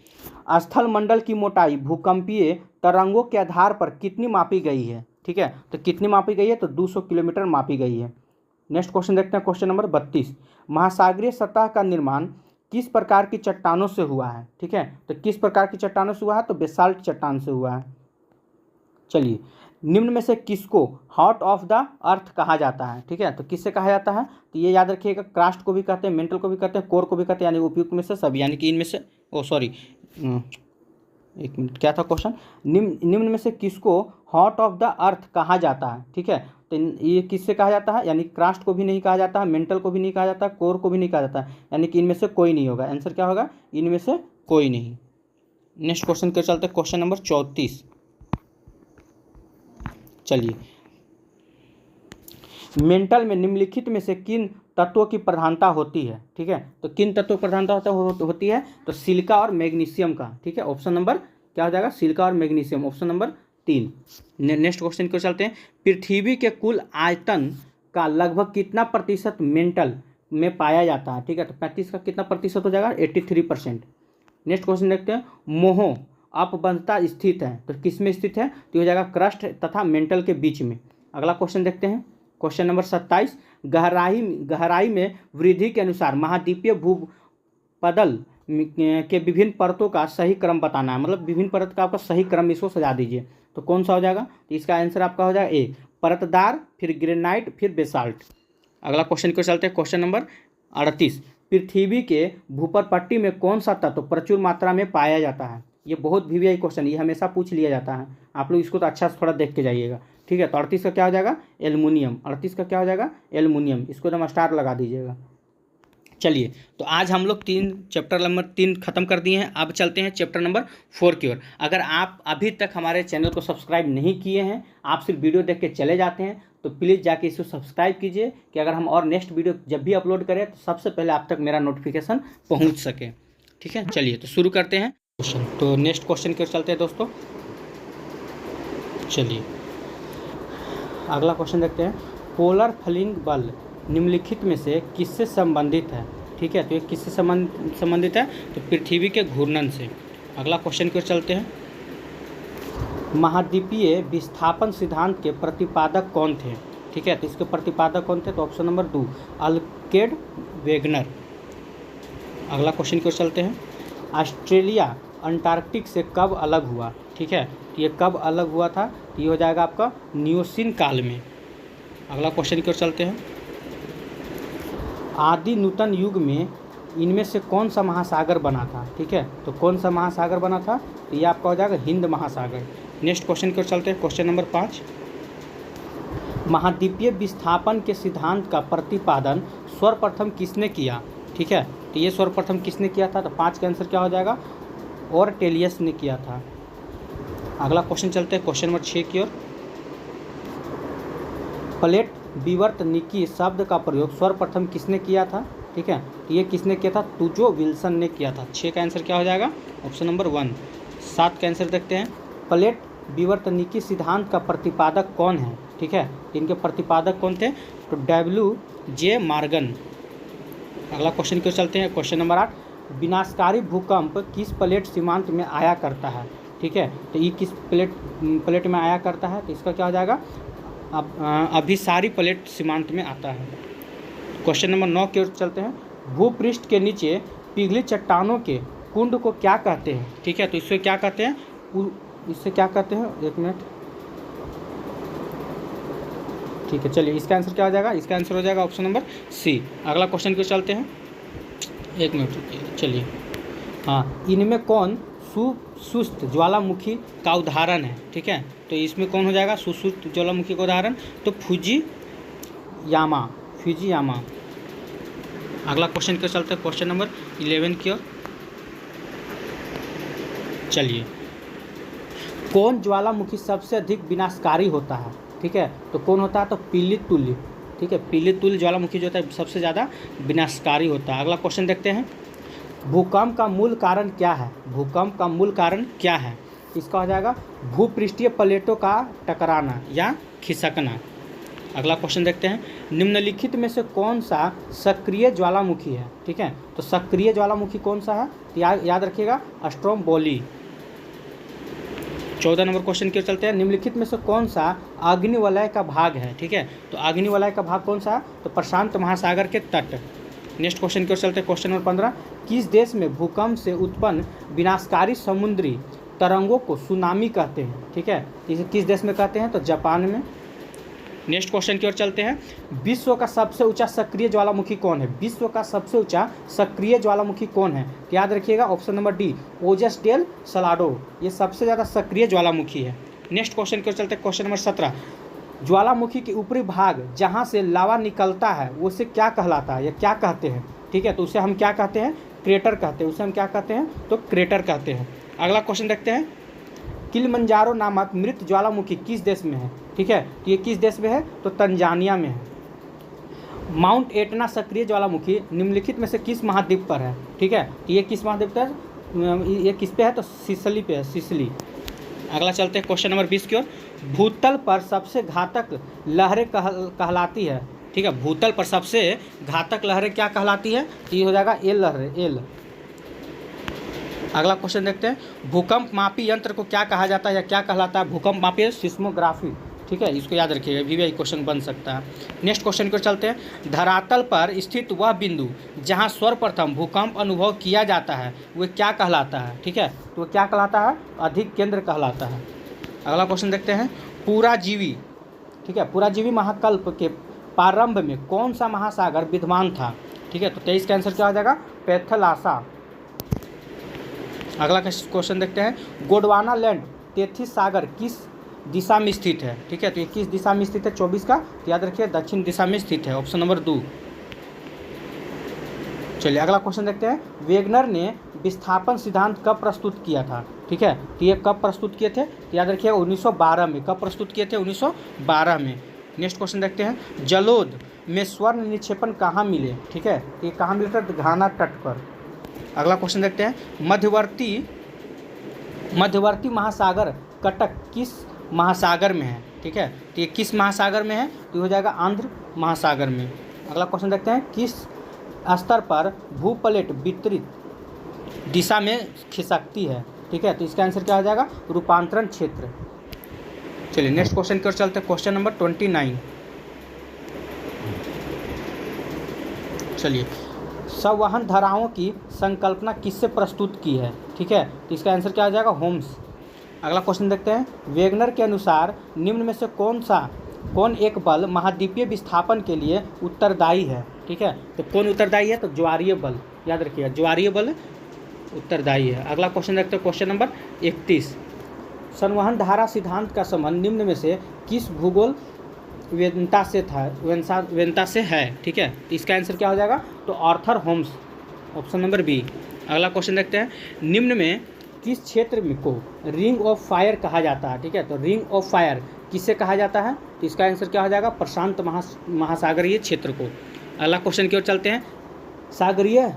स्थल मंडल की मोटाई भूकंपीय तरंगों के आधार पर कितनी मापी गई है? ठीक है, तो कितनी मापी गई है? तो 200 किलोमीटर मापी गई है। नेक्स्ट क्वेश्चन देखते हैं, क्वेश्चन नंबर 32, महासागरीय सतह का निर्माण किस प्रकार की चट्टानों से हुआ है? ठीक है, तो किस प्रकार की चट्टानों से हुआ है? तो बेसाल्ट चट्टान से हुआ है। चलिए, निम्न में से किसको हार्ट ऑफ द अर्थ कहा जाता है? ठीक है, तो किससे कहा जाता है? तो ये याद रखिएगा, क्रास्ट को भी कहते हैं, मेंटल को भी कहते हैं, कोर को भी कहते हैं, यानी उपयुक्त में से सभी, यानी कि इनमें से एक मिनट, क्या था क्वेश्चन? निम्न में से किसको हॉट ऑफ द अर्थ कहा जाता है? ठीक है, तो ये किससे कहा जाता है? यानी क्रस्ट को भी नहीं कहा जाता है, मेंटल को भी नहीं कहा जाता, कोर को भी नहीं कहा जाता है, यानी कि इनमें से कोई नहीं होगा। आंसर क्या होगा? इनमें से कोई नहीं। नेक्स्ट क्वेश्चन के चलते, क्वेश्चन नंबर 34। चलिए, मेंटल में निम्नलिखित में से किन तत्वों की प्रधानता होती है? ठीक है, तो किन तत्वों की प्रधानता होती है? तो सिलिका और मैग्नीशियम का। ठीक है, ऑप्शन नंबर क्या हो जाएगा? सिलिका और magnesium, option number 3। Next question को चलते हैं। पृथ्वी के कुल आयतन का लगभग कितना प्रतिशत मेंटल में पाया जाता है? ठीक है, तो 35 का कितना प्रतिशत हो जाएगा? 83%। नेक्स्ट क्वेश्चन देखते हैं। मोह अपबंधता स्थित है, तो किस में स्थित है? तो हो जाएगा क्रस्ट तथा मेंटल के बीच में। अगला क्वेश्चन देखते हैं, क्वेश्चन नंबर 27। गहराई में वृद्धि के अनुसार महाद्वीपीय भूपटल के विभिन्न परतों का सही क्रम बताना है, मतलब विभिन्न परत का आपका सही क्रम इसको सजा दीजिए। तो कौन सा हो जाएगा? तो इसका आंसर आपका हो जाएगा ए, परतदार, फिर ग्रेनाइट, फिर बेसाल्ट। अगला क्वेश्चन को चलते हैं, क्वेश्चन नंबर 38। पृथ्वी के भूपटपट्टी में कौन सा तत्व प्रचुर मात्रा में पाया जाता है? ये बहुत वीवीआई क्वेश्चन, ये हमेशा पूछ लिया जाता है, आप लोग इसको तो अच्छा से थोड़ा देख के जाइएगा। ठीक है, तो 38 का क्या हो जाएगा? एल्युमिनियम। 38 का क्या हो जाएगा? एल्युमिनियम। इसको एकदम स्टार लगा दीजिएगा। चलिए, तो आज हम लोग चैप्टर नंबर 3 खत्म कर दिए हैं। अब चलते हैं चैप्टर नंबर 4 की ओर। अगर आप अभी तक हमारे चैनल को सब्सक्राइब नहीं किए हैं, आप सिर्फ वीडियो देख के चले जाते हैं, तो प्लीज़ जाके इसको सब्सक्राइब कीजिए कि अगर हम और नेक्स्ट वीडियो जब भी अपलोड करें तो सबसे पहले आप तक मेरा नोटिफिकेशन पहुंच सके। ठीक है, चलिए तो शुरू करते हैं क्वेश्चन। तो नेक्स्ट क्वेश्चन की ओर चलते हैं दोस्तों। चलिए, अगला क्वेश्चन देखते हैं। पोलर फ्लिंग बल निम्नलिखित में से किससे संबंधित है? ठीक है, तो ये किससे संबंधित है? तो पृथ्वी के घूर्णन से। अगला क्वेश्चन की ओर चलते हैं। महाद्वीपीय विस्थापन सिद्धांत के प्रतिपादक कौन थे? ठीक है, तो इसके प्रतिपादक कौन थे? तो ऑप्शन नंबर 2, अल्फ्रेड वेगनर। अगला क्वेश्चन की ओर चलते हैं। ऑस्ट्रेलिया अंटार्कटिक से कब अलग हुआ? ठीक है, तो ये कब अलग हुआ था? तो ये हो जाएगा आपका नियोसीन काल में। अगला क्वेश्चन की ओर चलते हैं। आदि नूतन युग में इनमें से कौन सा महासागर बना था? ठीक है, तो कौन सा महासागर बना था? तो ये आपका हो जाएगा हिंद महासागर। नेक्स्ट क्वेश्चन की ओर चलते हैं, क्वेश्चन नंबर 5। महाद्वीपीय विस्थापन के सिद्धांत का प्रतिपादन सर्वप्रथम किसने किया? ठीक है, तो ये सर्वप्रथम किसने किया था? तो 5 का आंसर क्या हो जाएगा? ऑर्टेलियस ने किया था। अगला क्वेश्चन चलते हैं, क्वेश्चन नंबर 6 की ओर। प्लेट विवर्तनिकी शब्द का प्रयोग सर्वप्रथम किसने किया था? ठीक है, तो ये किसने किया था? तुजो विल्सन ने किया था। 6 का आंसर क्या हो जाएगा? Option number 1। 7 का आंसर देखते हैं। प्लेट विवर्तनिकी सिद्धांत का प्रतिपादक कौन है? ठीक है, इनके प्रतिपादक कौन थे? तो WJ मॉर्गन। अगला क्वेश्चन की ओर चलते हैं, क्वेश्चन नंबर 8। विनाशकारी भूकंप किस प्लेट सीमांत में आया करता है? ठीक है, तो ये किस प्लेट में आया करता है? तो इसका क्या हो जाएगा? अभिसारी प्लेट सीमांत में आता है। क्वेश्चन नंबर 9 की ओर चलते हैं। भूपृष्ठ के नीचे पिघली चट्टानों के कुंड को क्या कहते हैं? ठीक है, तो इससे क्या कहते हैं? इससे क्या कहते हैं? एक मिनट, ठीक है, चलिए इसका आंसर क्या हो जाएगा? इसका आंसर हो जाएगा ऑप्शन नंबर सी। अगला क्वेश्चन की ओर चलते हैं। एक मिनट रुकिए, चलिए। हाँ, इनमें कौन सुस्त ज्वालामुखी का उदाहरण है? ठीक है, तो इसमें कौन हो जाएगा सुस्त ज्वालामुखी का उदाहरण? तो फुजियामा। अगला क्वेश्चन की ओर चलते हैं, क्वेश्चन नंबर 11 की ओर। चलिए, कौन ज्वालामुखी सबसे अधिक विनाशकारी होता है? ठीक है, तो कौन होता है? तो पीली तुल्य। ठीक है, पीली तुल्य ज्वालामुखी जो होता है सबसे ज़्यादा विनाशकारी होता है। अगला क्वेश्चन देखते हैं। भूकंप का मूल कारण क्या है? भूकंप का मूल कारण क्या है? इसका हो जाएगा भूपृष्ठीय प्लेटों का टकराना या खिसकना। अगला क्वेश्चन देखते हैं। निम्नलिखित में से कौन सा सक्रिय ज्वालामुखी है? ठीक है, तो सक्रिय ज्वालामुखी कौन सा है? तो याद रखिएगा, स्ट्रोम्बोली। 14 नंबर क्वेश्चन की ओर चलते हैं। निम्नलिखित में से कौन सा अग्निवलय का भाग है? ठीक है, तो अग्निवलय का भाग कौन सा है? तो प्रशांत महासागर के तट। नेक्स्ट क्वेश्चन की ओर चलते हैं, क्वेश्चन नंबर 15। किस देश में भूकंप से उत्पन्न विनाशकारी समुद्री तरंगों को सुनामी कहते हैं? ठीक है, इसे किस देश में कहते हैं? तो जापान में। नेक्स्ट क्वेश्चन की ओर चलते हैं। विश्व का सबसे ऊंचा सक्रिय ज्वालामुखी कौन है? विश्व का सबसे ऊंचा सक्रिय ज्वालामुखी कौन है? तो याद रखिएगा ऑप्शन नंबर डी, ओजस डेल सलाडो, ये सबसे ज़्यादा सक्रिय ज्वालामुखी है। नेक्स्ट क्वेश्चन की ओर चलते हैं, क्वेश्चन नंबर 17। ज्वालामुखी के ऊपरी भाग जहाँ से लावा निकलता है उसे क्या कहलाता है या क्या कहते हैं? ठीक है, तो उसे हम क्या कहते हैं? क्रेटर कहते हैं। उसे हम क्या कहते हैं? तो क्रेटर कहते हैं। अगला क्वेश्चन देखते हैं, किलिमंजारो नामक मृत ज्वालामुखी किस देश में है? ठीक है, तो ये किस देश में है? तो तंजानिया में है। माउंट एटना सक्रिय ज्वालामुखी निम्नलिखित में से किस महाद्वीप पर है? ठीक है, तो ये किस महाद्वीप पर है? ये किस पे है? तो सिसिली पे है, सिसिली। अगला चलते हैं क्वेश्चन नंबर 20 की ओर। भूतल पर सबसे घातक लहरें कहलाती है। ठीक है, भूतल पर सबसे घातक लहरें क्या कहलाती है? तो ये हो जाएगा एल लहरें, एल। अगला क्वेश्चन देखते हैं, भूकंप मापी यंत्र को क्या कहा जाता है या क्या कहलाता है? भूकंप मापी सिस्मोग्राफी। ठीक है, इसको याद रखिएगा, भी क्वेश्चन बन सकता है। नेक्स्ट क्वेश्चन को चलते हैं, धरातल पर स्थित वह बिंदु जहां सर्वप्रथम भूकंप अनुभव किया जाता है वह क्या कहलाता है? ठीक है, तो वह क्या कहलाता है? अधिक केंद्र कहलाता है। अगला क्वेश्चन देखते हैं, पुराजीवी। ठीक है, पुराजीवी महाकल्प के प्रारंभ में कौन सा महासागर विद्यमान था? ठीक है, तो 23 का आंसर क्या हो जाएगा? पैथलासा। अगला क्वेश्चन देखते हैं, गोंडवाना लैंड तेथिस सागर किस दिशा में स्थित है? ठीक है, तो ये किस दिशा में स्थित है? 24 का, तो याद रखिए दक्षिण दिशा में स्थित है, ऑप्शन नंबर 2। चलिए अगला क्वेश्चन देखते हैं, वेगनर ने विस्थापन सिद्धांत कब प्रस्तुत किया था? ठीक है, तो ये कब प्रस्तुत किए थे? तो याद रखिए 1912 में। कब प्रस्तुत किए थे? 1912 में। नेक्स्ट क्वेश्चन देखते हैं, जलोद में स्वर्ण निक्षेपण कहाँ मिले? ठीक है, तो ये कहाँ मिलता है? घाना तट पर। अगला क्वेश्चन देखते हैं, मध्यवर्ती महासागर कटक किस महासागर में है? ठीक है, तो ये किस महासागर में है? तो हो जाएगा आंध्र महासागर में। अगला क्वेश्चन देखते हैं, किस स्तर पर भूप्लेट विपरीत दिशा में खिसकती है? ठीक है, तो इसका आंसर क्या हो जाएगा? रूपांतरण क्षेत्र। चलिए नेक्स्ट क्वेश्चन की ओर चलते हैं, क्वेश्चन नंबर 29। चलिए, संवहन धाराओं की संकल्पना किससे प्रस्तुत की है? ठीक है, तो इसका आंसर क्या हो जाएगा? होम्स। अगला क्वेश्चन देखते हैं, वेगनर के अनुसार निम्न में से कौन एक बल महाद्वीपीय विस्थापन के लिए उत्तरदायी है? ठीक है, तो कौन उत्तरदायी है? तो ज्वारीय बल। याद रखिएगा ज्वारीय बल उत्तरदायी है। अगला क्वेश्चन देखते हैं, क्वेश्चन नंबर 31। संवहन धारा सिद्धांत का संबंध निम्न में से किस भूगोल वेदता से है? ठीक है, तो इसका आंसर क्या हो जाएगा? तो Arthur Holmes, option number B. अगला क्वेश्चन देखते हैं, निम्न में किस क्षेत्र में को रिंग ऑफ फायर कहा जाता है? ठीक है, तो रिंग ऑफ फायर किससे कहा जाता है? तो इसका आंसर क्या हो जाएगा? प्रशांत महासागरीय क्षेत्र को। अगला क्वेश्चन की ओर चलते हैं, सागरीय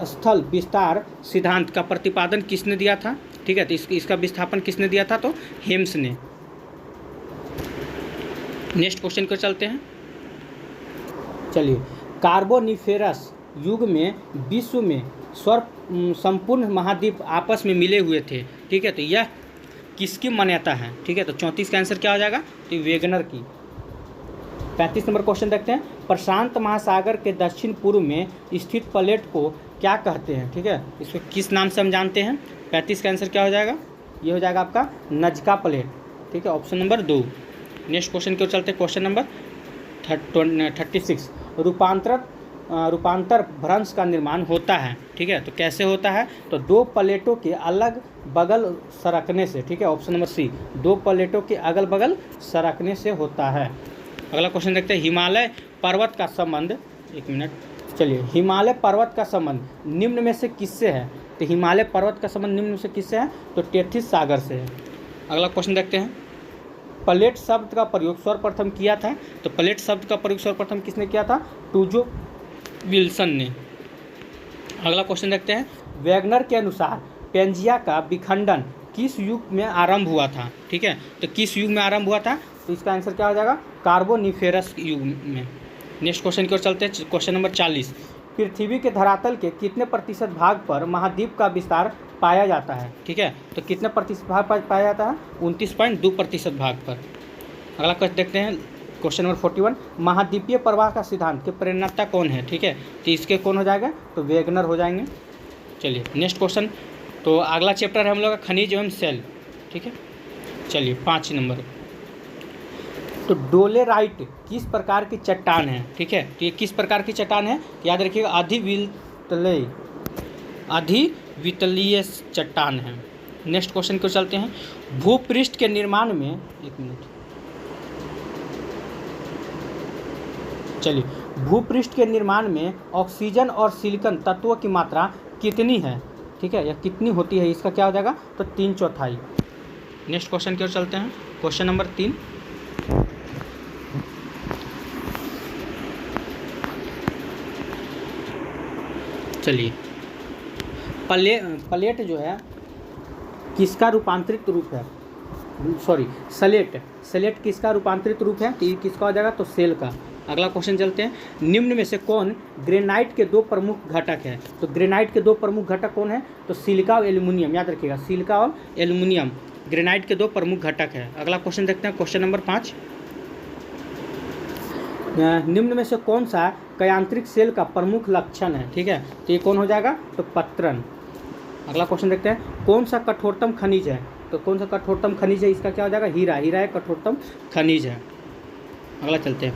स्थल विस्तार सिद्धांत का प्रतिपादन किसने दिया था? ठीक है, तो इसका विस्थापन किसने दिया था? तो हेम्स ने। नेक्स्ट क्वेश्चन को चलते हैं। चलिए, कार्बोनिफेरस युग में विश्व में संपूर्ण महाद्वीप आपस में मिले हुए थे। ठीक है, तो यह किसकी मान्यता है? ठीक है, तो 34 का आंसर क्या हो जाएगा? तो वेगनर की। 35 नंबर क्वेश्चन देखते हैं, प्रशांत महासागर के दक्षिण पूर्व में स्थित प्लेट को क्या कहते हैं? ठीक है, इसको किस नाम से हम जानते हैं? 35 का आंसर क्या हो जाएगा? ये हो जाएगा आपका नजका प्लेट। ठीक है, ऑप्शन नंबर 2। नेक्स्ट क्वेश्चन की ओर चलते हैं, क्वेश्चन नंबर 36। रूपांतर भ्रंश का निर्माण होता है। ठीक है, तो कैसे होता है? तो दो प्लेटों के अगल बगल सरकने से। ठीक है, ऑप्शन नंबर सी, दो प्लेटों के अगल बगल सरकने से होता है। अगला क्वेश्चन देखते हैं, हिमालय पर्वत का संबंध, एक मिनट, चलिए, हिमालय पर्वत का संबंध निम्न में से किससे है? तो हिमालय पर्वत का संबंध निम्न में से किससे है? तो टेथिस सागर से है। अगला क्वेश्चन देखते हैं, प्लेट शब्द का प्रयोग सर्वप्रथम किया था। तो प्लेट शब्द का प्रयोग सर्वप्रथम किसने किया था? टूजो विल्सन ने। अगला क्वेश्चन देखते हैं, वेगनर के अनुसार पेंजिया का विखंडन किस युग में आरंभ हुआ था? ठीक है, तो किस युग में आरंभ हुआ था? तो इसका आंसर क्या हो जाएगा? कार्बोनिफेरस युग में। नेक्स्ट क्वेश्चन की ओर चलते हैं, क्वेश्चन नंबर 40। पृथ्वी के धरातल के कितने प्रतिशत भाग पर महाद्वीप का विस्तार पाया जाता है? ठीक है, तो कितने प्रतिशत भाग पर पाया जाता है? 29.2% भाग पर। अगला क्वेश्चन देखते हैं, क्वेश्चन नंबर 41। महाद्वीपीय प्रवाह का सिद्धांत के प्रेरणा कौन है? ठीक है, तो इसके कौन हो जाएगा? तो वेगनर हो जाएंगे। चलिए नेक्स्ट क्वेश्चन, तो अगला चैप्टर है हम लोग का खनिज एवं सेल। ठीक है, चलिए 5 नंबर। तो डोलेराइट किस प्रकार की चट्टान है, ठीक है। तो ये किस प्रकार की चट्टान है, याद रखिएगा अधिवितलीय चट्टान है। नेक्स्ट क्वेश्चन को चलते हैं। भूपृष्ठ के निर्माण में, एक मिनट, चलिए, भूपृष्ठ के निर्माण में ऑक्सीजन और सिलिकॉन तत्वों की मात्रा कितनी है, ठीक है, या कितनी होती है, इसका क्या हो जाएगा, तो 3/4। नेक्स्ट क्वेश्चन की ओर चलते हैं। क्वेश्चन नंबर 3, चलिए, प्लेट जो है किसका रूपांतरित रूप है, सॉरी स्लेट किसका रूपांतरित रूप है, तो ये किसका हो जाएगा, तो सेल का। अगला क्वेश्चन चलते हैं। निम्न में से कौन ग्रेनाइट के 2 प्रमुख घटक है, तो ग्रेनाइट के 2 प्रमुख घटक कौन है, तो सिलिका और एल्यूमिनियम। याद रखिएगा, सिलिका और एल्यूमिनियम ग्रेनाइट के 2 प्रमुख घटक है। अगला क्वेश्चन देखते हैं। क्वेश्चन नंबर 5, निम्न में से कौन सा कयांत्रिक सेल का प्रमुख लक्षण है, ठीक है, तो ये कौन हो जाएगा, तो पत्रण। अगला क्वेश्चन देखते हैं। कौन सा कठोरतम खनिज है, तो कौन सा कठोरतम खनिज है, इसका क्या हो जाएगा, हीरा। हीरा एक कठोरतम खनिज है। अगला चलते हैं।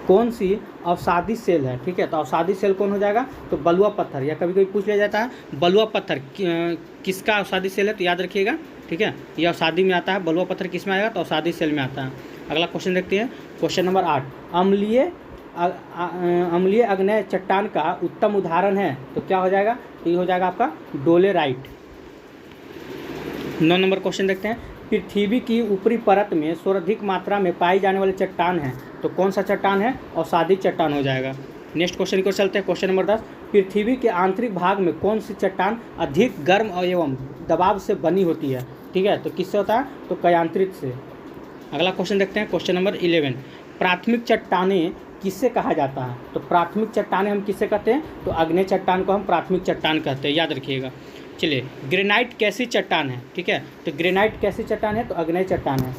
कौन सी अवसादी सेल है, ठीक है, तो अवसादी सेल कौन हो जाएगा, तो बलुआ पत्थर। या कभी कभी पूछ लिया जाता है बलुआ पत्थर किसका अवसादी सेल है, तो याद रखिएगा, ठीक है, ये अवसादी में आता है। बलुआ पत्थर किस में आएगा, तो अवसादी सेल में आता है। अगला क्वेश्चन देखते हैं। क्वेश्चन नंबर 8, अम्लीय आग्नेय चट्टान का उत्तम उदाहरण है, तो क्या हो जाएगा, तो ये हो जाएगा आपका डोलेराइट। 9 नंबर क्वेश्चन देखते हैं। पृथ्वी की ऊपरी परत में सर्वाधिक मात्रा में पाई जाने वाली चट्टान है, तो कौन सा चट्टान है, अवसादी चट्टान हो जाएगा। नेक्स्ट क्वेश्चन को चलते हैं। क्वेश्चन नंबर 10, पृथ्वी के आंतरिक भाग में कौन सी चट्टान अधिक गर्म एवं दबाव से बनी होती है, ठीक है, तो किससे होता है, तो कयांत्रित से। अगला क्वेश्चन देखते हैं। क्वेश्चन नंबर 11, प्राथमिक चट्टानें किससे कहा जाता है, तो प्राथमिक चट्टानें हम किससे कहते हैं, तो आग्नेय चट्टान को हम प्राथमिक चट्टान कहते हैं, याद रखिएगा। चलिए, ग्रेनाइट कैसी चट्टान है, ठीक है, तो ग्रेनाइट कैसी चट्टान है, तो आग्नेय चट्टान है।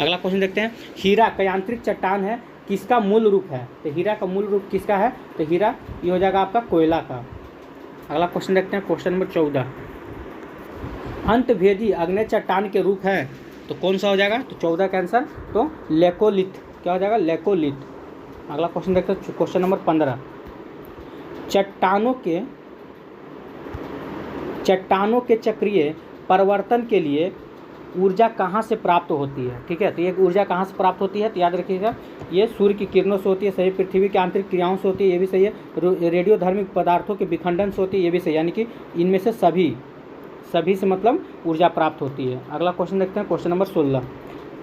अगला क्वेश्चन देखते हैं। हीरा कयांत्रिक चट्टान है, किसका मूल रूप है, तो हीरा का मूल रूप किसका है, तो हीरा ये हो जाएगा आपका कोयला का। अगला क्वेश्चन देखते हैं। क्वेश्चन नंबर 14, अंतभेदी आग्नेय चट्टान के रूप है, तो कौन सा हो जाएगा, तो 14 का आंसर, तो लेकोलिथ। क्या हो जाएगा, लेकोलिथ। अगला क्वेश्चन देखते हैं। क्वेश्चन नंबर 15, चट्टानों के चक्रीय परिवर्तन के लिए ऊर्जा कहाँ से प्राप्त होती है, ठीक है, तो ये ऊर्जा कहाँ से प्राप्त होती है, तो याद रखिएगा, ये सूर्य की किरणों से होती है, सही, पृथ्वी की आंतरिक क्रियाओं से होती है, ये भी सही है, रेडियोधर्मी पदार्थों के विखंडन से होती है, ये भी सही, यानी कि इनमें से सभी से मतलब ऊर्जा प्राप्त होती है। अगला क्वेश्चन देखते हैं। क्वेश्चन नंबर 16,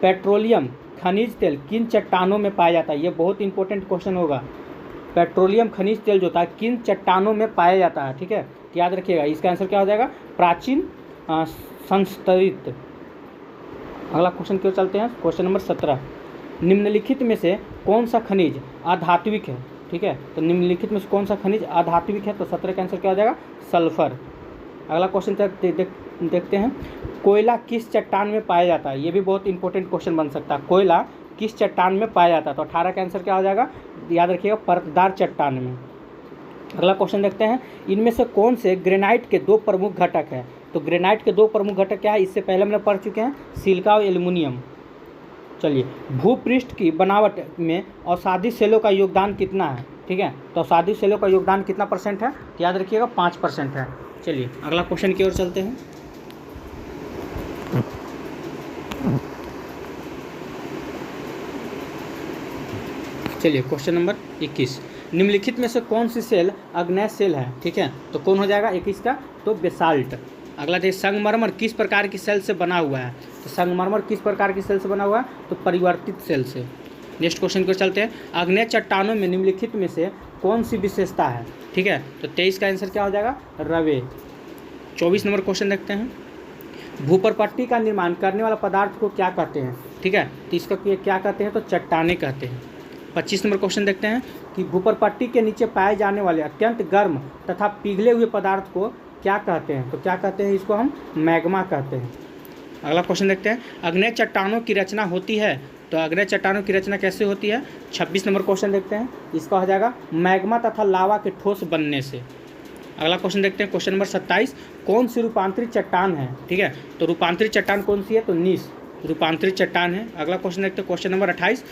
पेट्रोलियम खनिज तेल किन चट्टानों में पाया जाता है, ये बहुत इंपॉर्टेंट क्वेश्चन होगा। पेट्रोलियम खनिज तेल जो होता है किन चट्टानों में पाया जाता है, ठीक है, याद रखिएगा, इसका आंसर क्या हो जाएगा, प्राचीन संस्तरित। अगला क्वेश्चन क्यों चलते हैं। क्वेश्चन नंबर 17, निम्नलिखित में से कौन सा खनिज अधात्विक है, ठीक है, तो निम्नलिखित में से कौन सा खनिज अधात्विक है, तो 17 का आंसर क्या हो जाएगा, सल्फर। अगला क्वेश्चन देखते हैं। कोयला किस चट्टान में पाया जाता है, ये भी बहुत इंपॉर्टेंट क्वेश्चन बन सकता है। कोयला किस चट्टान में पाया जाता है, तो 18 का आंसर क्या हो जाएगा, याद रखिएगा, परतदार चट्टान में। अगला क्वेश्चन देखते हैं। इनमें से कौन से ग्रेनाइट के 2 प्रमुख घटक हैं, तो ग्रेनाइट के 2 प्रमुख घटक क्या है, इससे पहले हमने पढ़ चुके हैं, सिलिका और एल्यूमिनियम। चलिए, भूपृष्ठ की बनावट में अवसादी सेलों का योगदान कितना है, ठीक है, तो अवसादी सेलों का योगदान कितना % है, तो याद रखिएगा 5% है। चलिए, अगला क्वेश्चन की ओर चलते हैं। चलिए, क्वेश्चन नंबर 21, निम्नलिखित में से कौन सी सेल आग्नेय सेल है, ठीक है, तो कौन हो जाएगा 21 का, तो बेसाल्ट। अगला देखिए, संगमरमर किस प्रकार की सेल से बना हुआ है, तो संगमरमर किस प्रकार की सेल से बना हुआ है, तो परिवर्तित सेल से। नेक्स्ट क्वेश्चन को चलते हैं। आग्नेय चट्टानों में निम्नलिखित में से कौन सी विशेषता है, ठीक है, तो 23 का आंसर क्या हो जाएगा, रवे। 24 नंबर क्वेश्चन देखते हैं। भूपरपट्टी का निर्माण करने वाला पदार्थ को क्या कहते हैं, ठीक है, तो इसका क्या कहते हैं, तो चट्टानें कहते हैं। 25 नंबर क्वेश्चन देखते हैं कि भूपरपट्टी के नीचे पाए जाने वाले अत्यंत गर्म तथा पिघले हुए पदार्थ को क्या कहते हैं, तो क्या कहते हैं, इसको हम मैग्मा कहते हैं। अगला क्वेश्चन देखते हैं। आग्नेय चट्टानों की रचना होती है, तो आग्नेय चट्टानों की रचना कैसे होती है। 26 नंबर क्वेश्चन देखते हैं, इसका हो जाएगा मैग्मा तथा लावा के ठोस बनने से। अगला क्वेश्चन देखते हैं। क्वेश्चन नंबर 27, कौन सी रूपांतरित चट्टान है, ठीक है, तो रूपांतरित चट्टान कौन सी है, तो नीस, रूपांतरित चट्टान है। अगला क्वेश्चन देखते हैं, क्वेश्चन नंबर 28,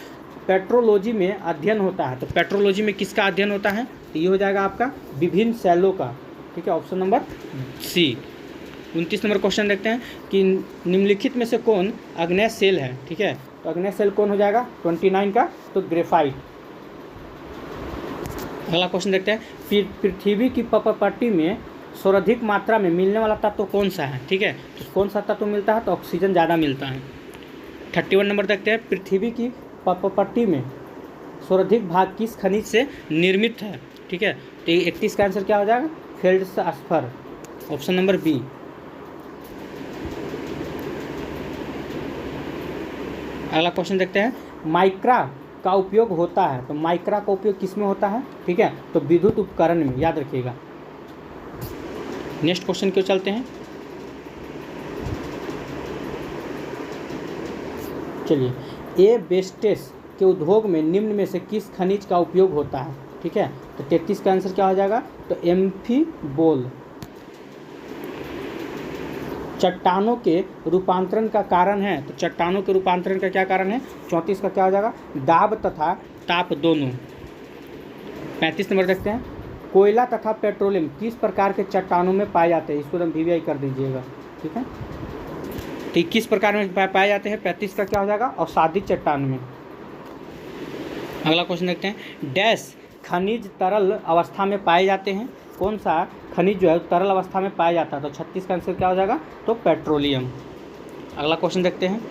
पेट्रोलॉजी में अध्ययन होता है, तो पेट्रोलॉजी में किसका अध्ययन होता है, तो ये हो जाएगा आपका विभिन्न शैलों का, ठीक है, ऑप्शन नंबर सी। 29 नंबर क्वेश्चन देखते हैं कि निम्नलिखित में से कौन अग्नेय सेल है, ठीक है, तो अग्नेय सेल कौन हो जाएगा 29 का, तो ग्रेफाइट। अगला क्वेश्चन देखते हैं, पृथ्वी की पट्टी में सर्वाधिक मात्रा में मिलने वाला तत्व कौन सा है, ठीक है, तो कौन सा तत्व मिलता है, तो ऑक्सीजन ज़्यादा मिलता है। 31 नंबर देखते हैं, पृथ्वी की पट्टी में सर्वाधिक भाग किस खनिज से निर्मित है, ठीक है, तो 31 का आंसर क्या हो जाएगा, फेल्ड्स्पार, ऑप्शन नंबर बी। अगला क्वेश्चन देखते हैं, माइक्रा का उपयोग होता है, तो माइक्रा का उपयोग किस में होता है, ठीक है, तो विद्युत उपकरण में, याद रखिएगा। नेक्स्ट क्वेश्चन क्यों चलते हैं, चलिए, एस्बेस्टस के उद्योग में निम्न में से किस खनिज का उपयोग होता है, ठीक है, तो 33 का आंसर क्या हो जाएगा, तो एम्फीबोल। चट्टानों के रूपांतरण का कारण है, तो चट्टानों के रूपांतरण का क्या कारण है, 34 का क्या हो जाएगा, दाब तथा ताप दोनों। 35 नंबर देखते हैं, कोयला तथा पेट्रोलियम किस प्रकार के चट्टानों में पाए जाते हैं, इसको एकदम VVI कर दीजिएगा, ठीक है, तो किस प्रकार में पाए जाते हैं, 35 का क्या हो जाएगा, अवसादित चट्टान में। अगला क्वेश्चन देखते हैं, डैश खनिज तरल अवस्था में पाए जाते हैं, कौन सा खनिज जो है तरल अवस्था में पाया जाता है, तो 36 का आंसर क्या हो जाएगा, तो पेट्रोलियम। अगला क्वेश्चन देखते हैं,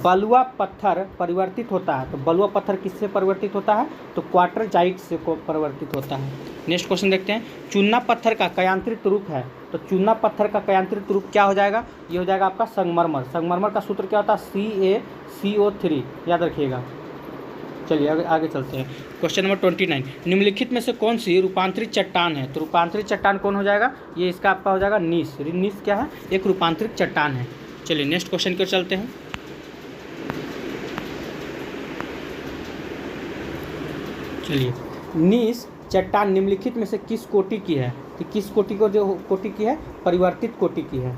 बलुआ पत्थर परिवर्तित होता है, तो बलुआ पत्थर किससे परिवर्तित होता है, तो क्वार्टरजाइट से परिवर्तित होता है। नेक्स्ट क्वेश्चन देखते हैं, चूना पत्थर का कयांत्रित रूप है, तो चूना पत्थर का कयांत्रित रूप क्या हो जाएगा, ये हो जाएगा आपका संगमरमर। संगमरमर का सूत्र क्या होता है, CaCO3, याद रखिएगा। चलिए आगे चलते हैं, क्वेश्चन नंबर 29, निम्नलिखित में से कौन सी रूपांतरित चट्टान है, तो रूपांतरित चट्टान कौन हो जाएगा, ये इसका आपका हो जाएगा नीस। नीस क्या है, एक रूपांतरित चट्टान है। चलिए नेक्स्ट क्वेश्चन की ओर चलते हैं, चलिए, नीस चट्टान निम्नलिखित में से किस कोटि की है, कि किस कोटि को जो कोटि की है, परिवर्तित कोटि की है।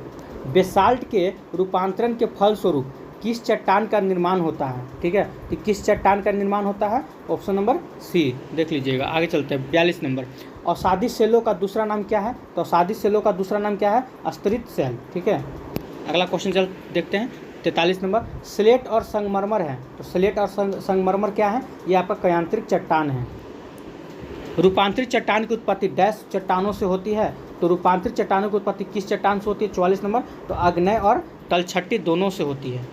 बेसाल्ट के रूपांतरण के फलस्वरूप किस चट्टान का निर्माण होता है, ठीक है, तो किस चट्टान का निर्माण होता है, ऑप्शन नंबर सी, देख लीजिएगा। आगे चलते हैं, 42 नंबर, अवसादित सेलों का दूसरा नाम क्या है, तो अवसादित सेलों का दूसरा नाम क्या है, स्तरित सेल, ठीक है। अगला क्वेश्चन देखते हैं, 43 नंबर, स्लेट और संगमरमर है, तो स्लेट और संगमरमर क्या है, ये आपका कयांत्रिक चट्टान है। रूपांतरित चट्टान की उत्पत्ति डैश चट्टानों से होती है, तो रूपांतरित चट्टानों की उत्पत्ति किस चट्टान से होती है, 44 नंबर, तो आग्नेय और तलछटी दोनों से होती है।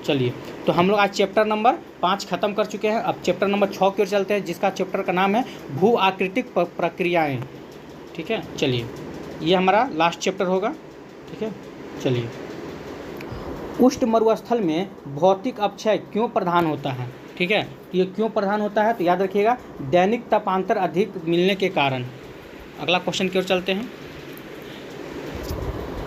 चलिए, तो हम लोग आज चैप्टर नंबर 5 खत्म कर चुके हैं। अब चैप्टर नंबर 6 की ओर चलते हैं, जिसका चैप्टर का नाम है भू आकृतिक प्रक्रियाएँ, ठीक है। चलिए, ये हमारा लास्ट चैप्टर होगा, ठीक है। चलिए, उष्ण मरुस्थल में भौतिक अपक्षय क्यों प्रधान होता है, ठीक है, तो ये क्यों प्रधान होता है, तो याद रखिएगा, दैनिक तापांतर अधिक मिलने के कारण। अगला क्वेश्चन की ओर चलते हैं,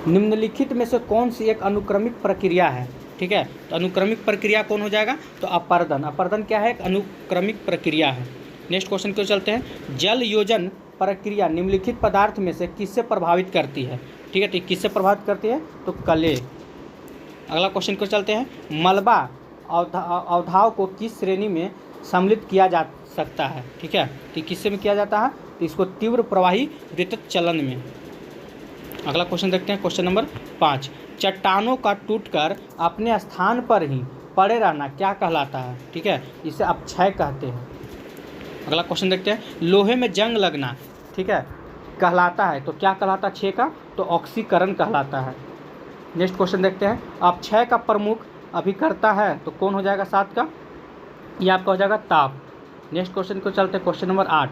निम्नलिखित में से कौन सी एक अनुक्रमिक प्रक्रिया है, ठीक है, तो अनुक्रमिक प्रक्रिया कौन हो जाएगा, तो अपर्दन। अपर्दन क्या है, एक अनुक्रमिक प्रक्रिया है। नेक्स्ट क्वेश्चन की ओर चलते हैं, जल योजन प्रक्रिया निम्नलिखित पदार्थ में से किससे प्रभावित करती है, ठीक है, तो किससे प्रभावित करती है, तो कले। अगला क्वेश्चन की ओर चलते हैं, मलबा अवधाव को किस श्रेणी में सम्मिलित किया जा सकता है, ठीक है, तो किससे में किया जाता है, तो इसको तीव्र प्रवाही विद्युत चलन में। अगला क्वेश्चन देखते हैं, क्वेश्चन नंबर 5, चट्टानों का टूटकर अपने स्थान पर ही पड़े रहना क्या कहलाता है, ठीक है, इसे अपक्षय कहते हैं। अगला क्वेश्चन देखते हैं, लोहे में जंग लगना, ठीक है, कहलाता है, तो क्या कहलाता है 6 का, तो ऑक्सीकरण कहलाता है। नेक्स्ट क्वेश्चन देखते हैं, अपक्षय का प्रमुख अभिकर्ता है, तो कौन हो जाएगा 7 का, ये आपका हो जाएगा ताप। नेक्स्ट क्वेश्चन को चलते हैं, क्वेश्चन नंबर 8,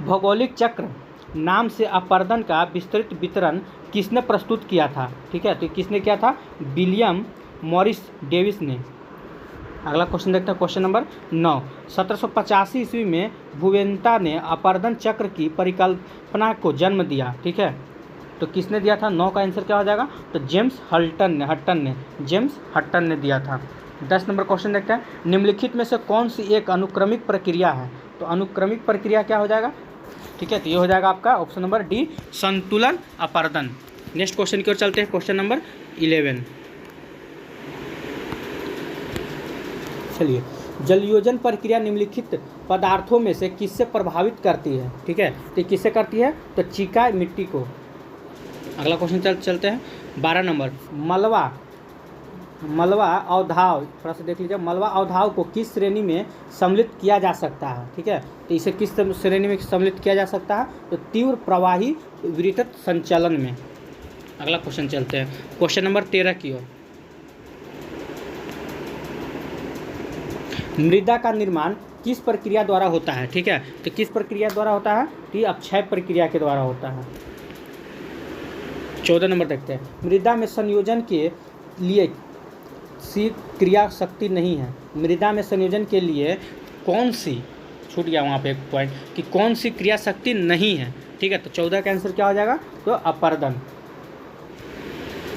भौगोलिक चक्र नाम से अपर्दन का विस्तृत वितरण किसने प्रस्तुत किया था, ठीक है, तो किसने किया था, विलियम मॉरिस डेविस ने। अगला क्वेश्चन देखते हैं, क्वेश्चन नंबर 9, 1785 ईस्वी में भुवेंता ने अपर्दन चक्र की परिकल्पना को जन्म दिया, ठीक है, तो किसने दिया था, 9 का आंसर क्या हो जाएगा, तो जेम्स जेम्स हटन ने दिया था। 10 नंबर क्वेश्चन देखते हैं, निम्नलिखित में से कौन सी एक अनुक्रमिक प्रक्रिया है, तो अनुक्रमिक प्रक्रिया क्या हो जाएगा, ठीक है, तो ये हो जाएगा आपका ऑप्शन नंबर डी, संतुलन अपर्दन। नेक्स्ट क्वेश्चन की ओर चलते हैं, क्वेश्चन नंबर 11, चलिए, जलयोजन प्रक्रिया निम्नलिखित पदार्थों में से किससे प्रभावित करती है? ठीक है, तो किससे करती है? तो चिकाय मिट्टी को। अगला क्वेश्चन चलते हैं 12 नंबर। मलवा अवधाव, थोड़ा सा देख लीजिए। मलवा अवधाव को किस श्रेणी में सम्मिलित किया जा सकता है? ठीक है, तो इसे किस श्रेणी में सम्मिलित किया जा सकता है? तो तीव्र प्रवाही वितरित संचलन में। अगला क्वेश्चन चलते हैं क्वेश्चन नंबर 13 की ओर। मृदा का निर्माण किस प्रक्रिया द्वारा होता है? ठीक है, तो किस प्रक्रिया द्वारा होता है? तो अपक्षय प्रक्रिया के द्वारा होता है। 14 नंबर देखते हैं। मृदा में संयोजन के लिए सी क्रिया शक्ति नहीं है। मृदा में संयोजन के लिए कौन सी, छूट गया वहाँ पे एक पॉइंट, कि कौन सी क्रिया शक्ति नहीं है? ठीक है, तो 14 का आंसर क्या हो जाएगा? तो अपर्दन।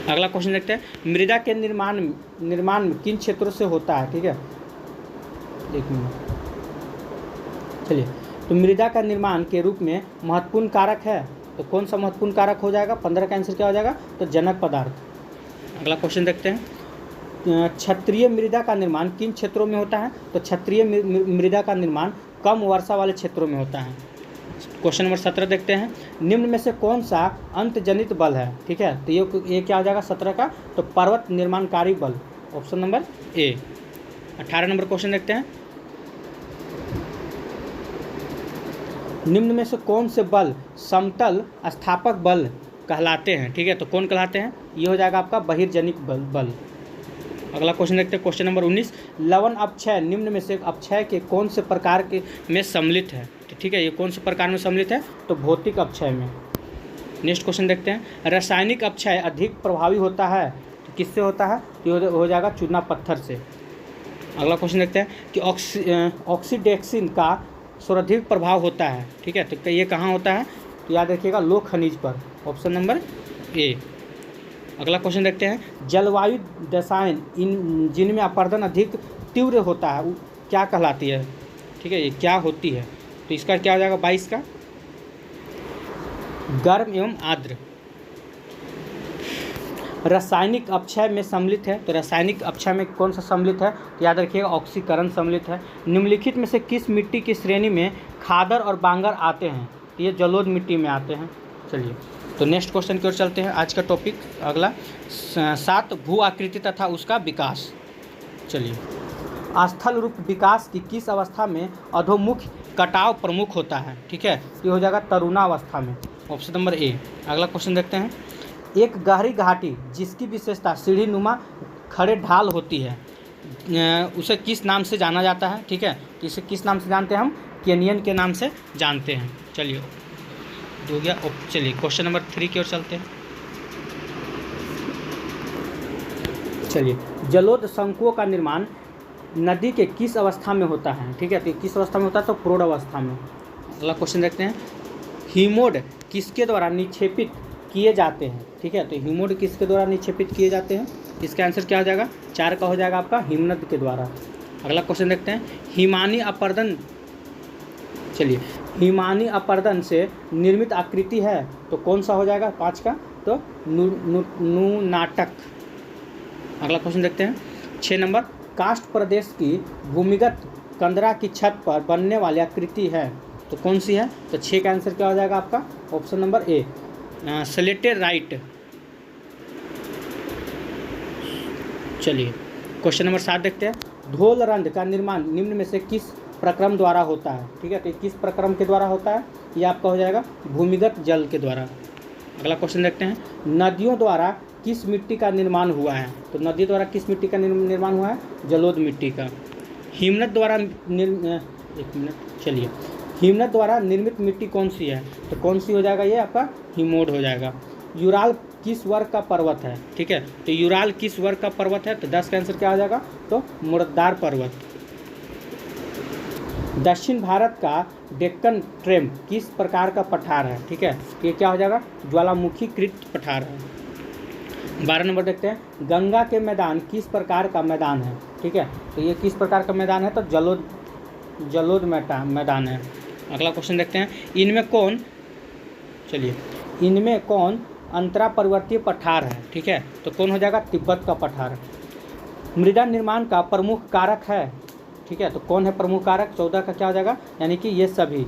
अगला क्वेश्चन देखते हैं। मृदा के निर्माण किन क्षेत्रों से होता है? ठीक है, एक मिनट। चलिए, तो मृदा का निर्माण के रूप में महत्वपूर्ण कारक है, तो कौन सा महत्वपूर्ण कारक हो जाएगा? 15 का आंसर क्या हो जाएगा? तो जनक पदार्थ। अगला क्वेश्चन देखते हैं। क्षत्रिय मृदा का निर्माण किन क्षेत्रों में होता है? तो क्षत्रिय मृदा का निर्माण कम वर्षा वाले क्षेत्रों में होता है। क्वेश्चन नंबर 17 देखते हैं। निम्न में से कौन सा अंतजनित बल है? ठीक है, तो ये क्या हो जाएगा 17 का? तो पर्वत निर्माणकारी बल, ऑप्शन नंबर ए। 18 नंबर क्वेश्चन देखते हैं। निम्न में से कौन से बल समतल स्थापक बल कहलाते हैं? ठीक है, तो कौन कहलाते हैं? ये हो जाएगा आपका बहिर्जनिक बल। अगला क्वेश्चन देखते हैं क्वेश्चन नंबर 19। लवण अपक्षय निम्न में से अपक्षय के कौन से प्रकार के में सम्मिलित है? तो ठीक है, ये कौन से प्रकार में सम्मिलित है? तो भौतिक अपक्षय में। नेक्स्ट क्वेश्चन देखते हैं। रासायनिक अपक्षय अधिक प्रभावी होता है, तो किससे होता है? तो हो जाएगा चूना पत्थर से। अगला क्वेश्चन देखते हैं कि ऑक्सीडेक्सिन का सर्वाधिक प्रभाव होता है। ठीक है, तो ये कहाँ होता है? तो याद रखिएगा लोह खनिज पर, ऑप्शन नंबर ए। अगला क्वेश्चन देखते हैं। जलवायु दशाएं जिनमें अपर्दन अधिक तीव्र होता है क्या कहलाती है? ठीक है, ये क्या होती है? तो इसका क्या हो जाएगा 22 का? गर्म एवं आर्द्र। रासायनिक अपक्षय में सम्मिलित है, तो रासायनिक अपक्षय में कौन सा सम्मिलित है? तो याद रखिएगा ऑक्सीकरण सम्मिलित है। निम्नलिखित में से किस मिट्टी की श्रेणी में खादर और बांगर आते हैं? तो ये जलोढ़ मिट्टी में आते हैं। चलिए, तो नेक्स्ट क्वेश्चन की ओर चलते हैं। आज का टॉपिक अगला 7 भू आकृति तथा उसका विकास। चलिए, स्थल रूप विकास की किस अवस्था में अधोमुख कटाव प्रमुख होता है? ठीक है, ये हो जाएगा तरुणावस्था में, ऑप्शन नंबर ए। अगला क्वेश्चन देखते हैं। एक गहरी घाटी जिसकी विशेषता सीढ़ी नुमा खड़े ढाल होती है, उसे किस नाम से जाना जाता है? ठीक है, तो इसे किस नाम से जानते हैं हम? कैनियन के नाम से जानते हैं। चलिए, हो गया। चलिए क्वेश्चन नंबर 3 की ओर चलते हैं। चलिए, जलोढ़ शंकुओं का निर्माण नदी के किस अवस्था में होता है? ठीक है, तो किस अवस्था में होता है? तो प्रौढ़ अवस्था में। अगला क्वेश्चन देखते हैं। हीमोड किसके द्वारा निक्षेपित किए जाते हैं? ठीक है, तो हीमोड किसके द्वारा निक्षेपित किए जाते हैं? इसका आंसर क्या हो जाएगा? 4 का हो जाएगा आपका हिमनद के द्वारा। अगला क्वेश्चन देखते हैं। हिमानी अपर्दन, चलिए, हिमानी अपर्दन से निर्मित आकृति है, तो कौन सा हो जाएगा 5 का? तो नुनाटक। अगला क्वेश्चन देखते हैं 6 नंबर। कास्ट प्रदेश की भूमिगत कंदरा की छत पर बनने वाली आकृति है, तो कौन सी है? तो 6 का आंसर क्या हो जाएगा आपका? ऑप्शन नंबर ए, स्लेटेराइट। चलिए, क्वेश्चन नंबर 7 देखते हैं। धौलरंध्र का निर्माण निम्न में से किस प्रक्रम द्वारा होता है? ठीक है, तो किस प्रक्रम के द्वारा होता है? ये आपका हो जाएगा भूमिगत जल के द्वारा। अगला क्वेश्चन देखते हैं। नदियों द्वारा किस मिट्टी का निर्माण हुआ है? तो नदी द्वारा किस मिट्टी का निर्माण हुआ है? जलोढ़ मिट्टी का। हिमनद द्वारा चलिए, हिमनद द्वारा निर्मित मिट्टी कौन सी है? तो कौन सी हो जाएगा? ये आपका हिमोड हो जाएगा। यूराल किस वर्ग का पर्वत है? ठीक है, तो यूराल किस वर्ग का पर्वत है? तो 10 का आंसर क्या हो जाएगा? तो मुर्दार पर्वत। दक्षिण भारत का डेक्कन ट्रेम किस प्रकार का पठार है? ठीक है, ये क्या हो जाएगा? ज्वालामुखीकृत पठार है। 12 नंबर देखते हैं। गंगा के मैदान किस प्रकार का मैदान है? ठीक है, तो ये किस प्रकार का मैदान है? तो जलोढ़ मैदान है। अगला क्वेश्चन देखते हैं। इनमें कौन अंतरा परिवर्तीय पठार है? ठीक है, तो कौन हो जाएगा? तिब्बत का पठार। मृदा निर्माण का प्रमुख कारक है? ठीक है। तो कौन है प्रमुख कारक? 14 का क्या हो जाएगा, यानी कि ये सभी,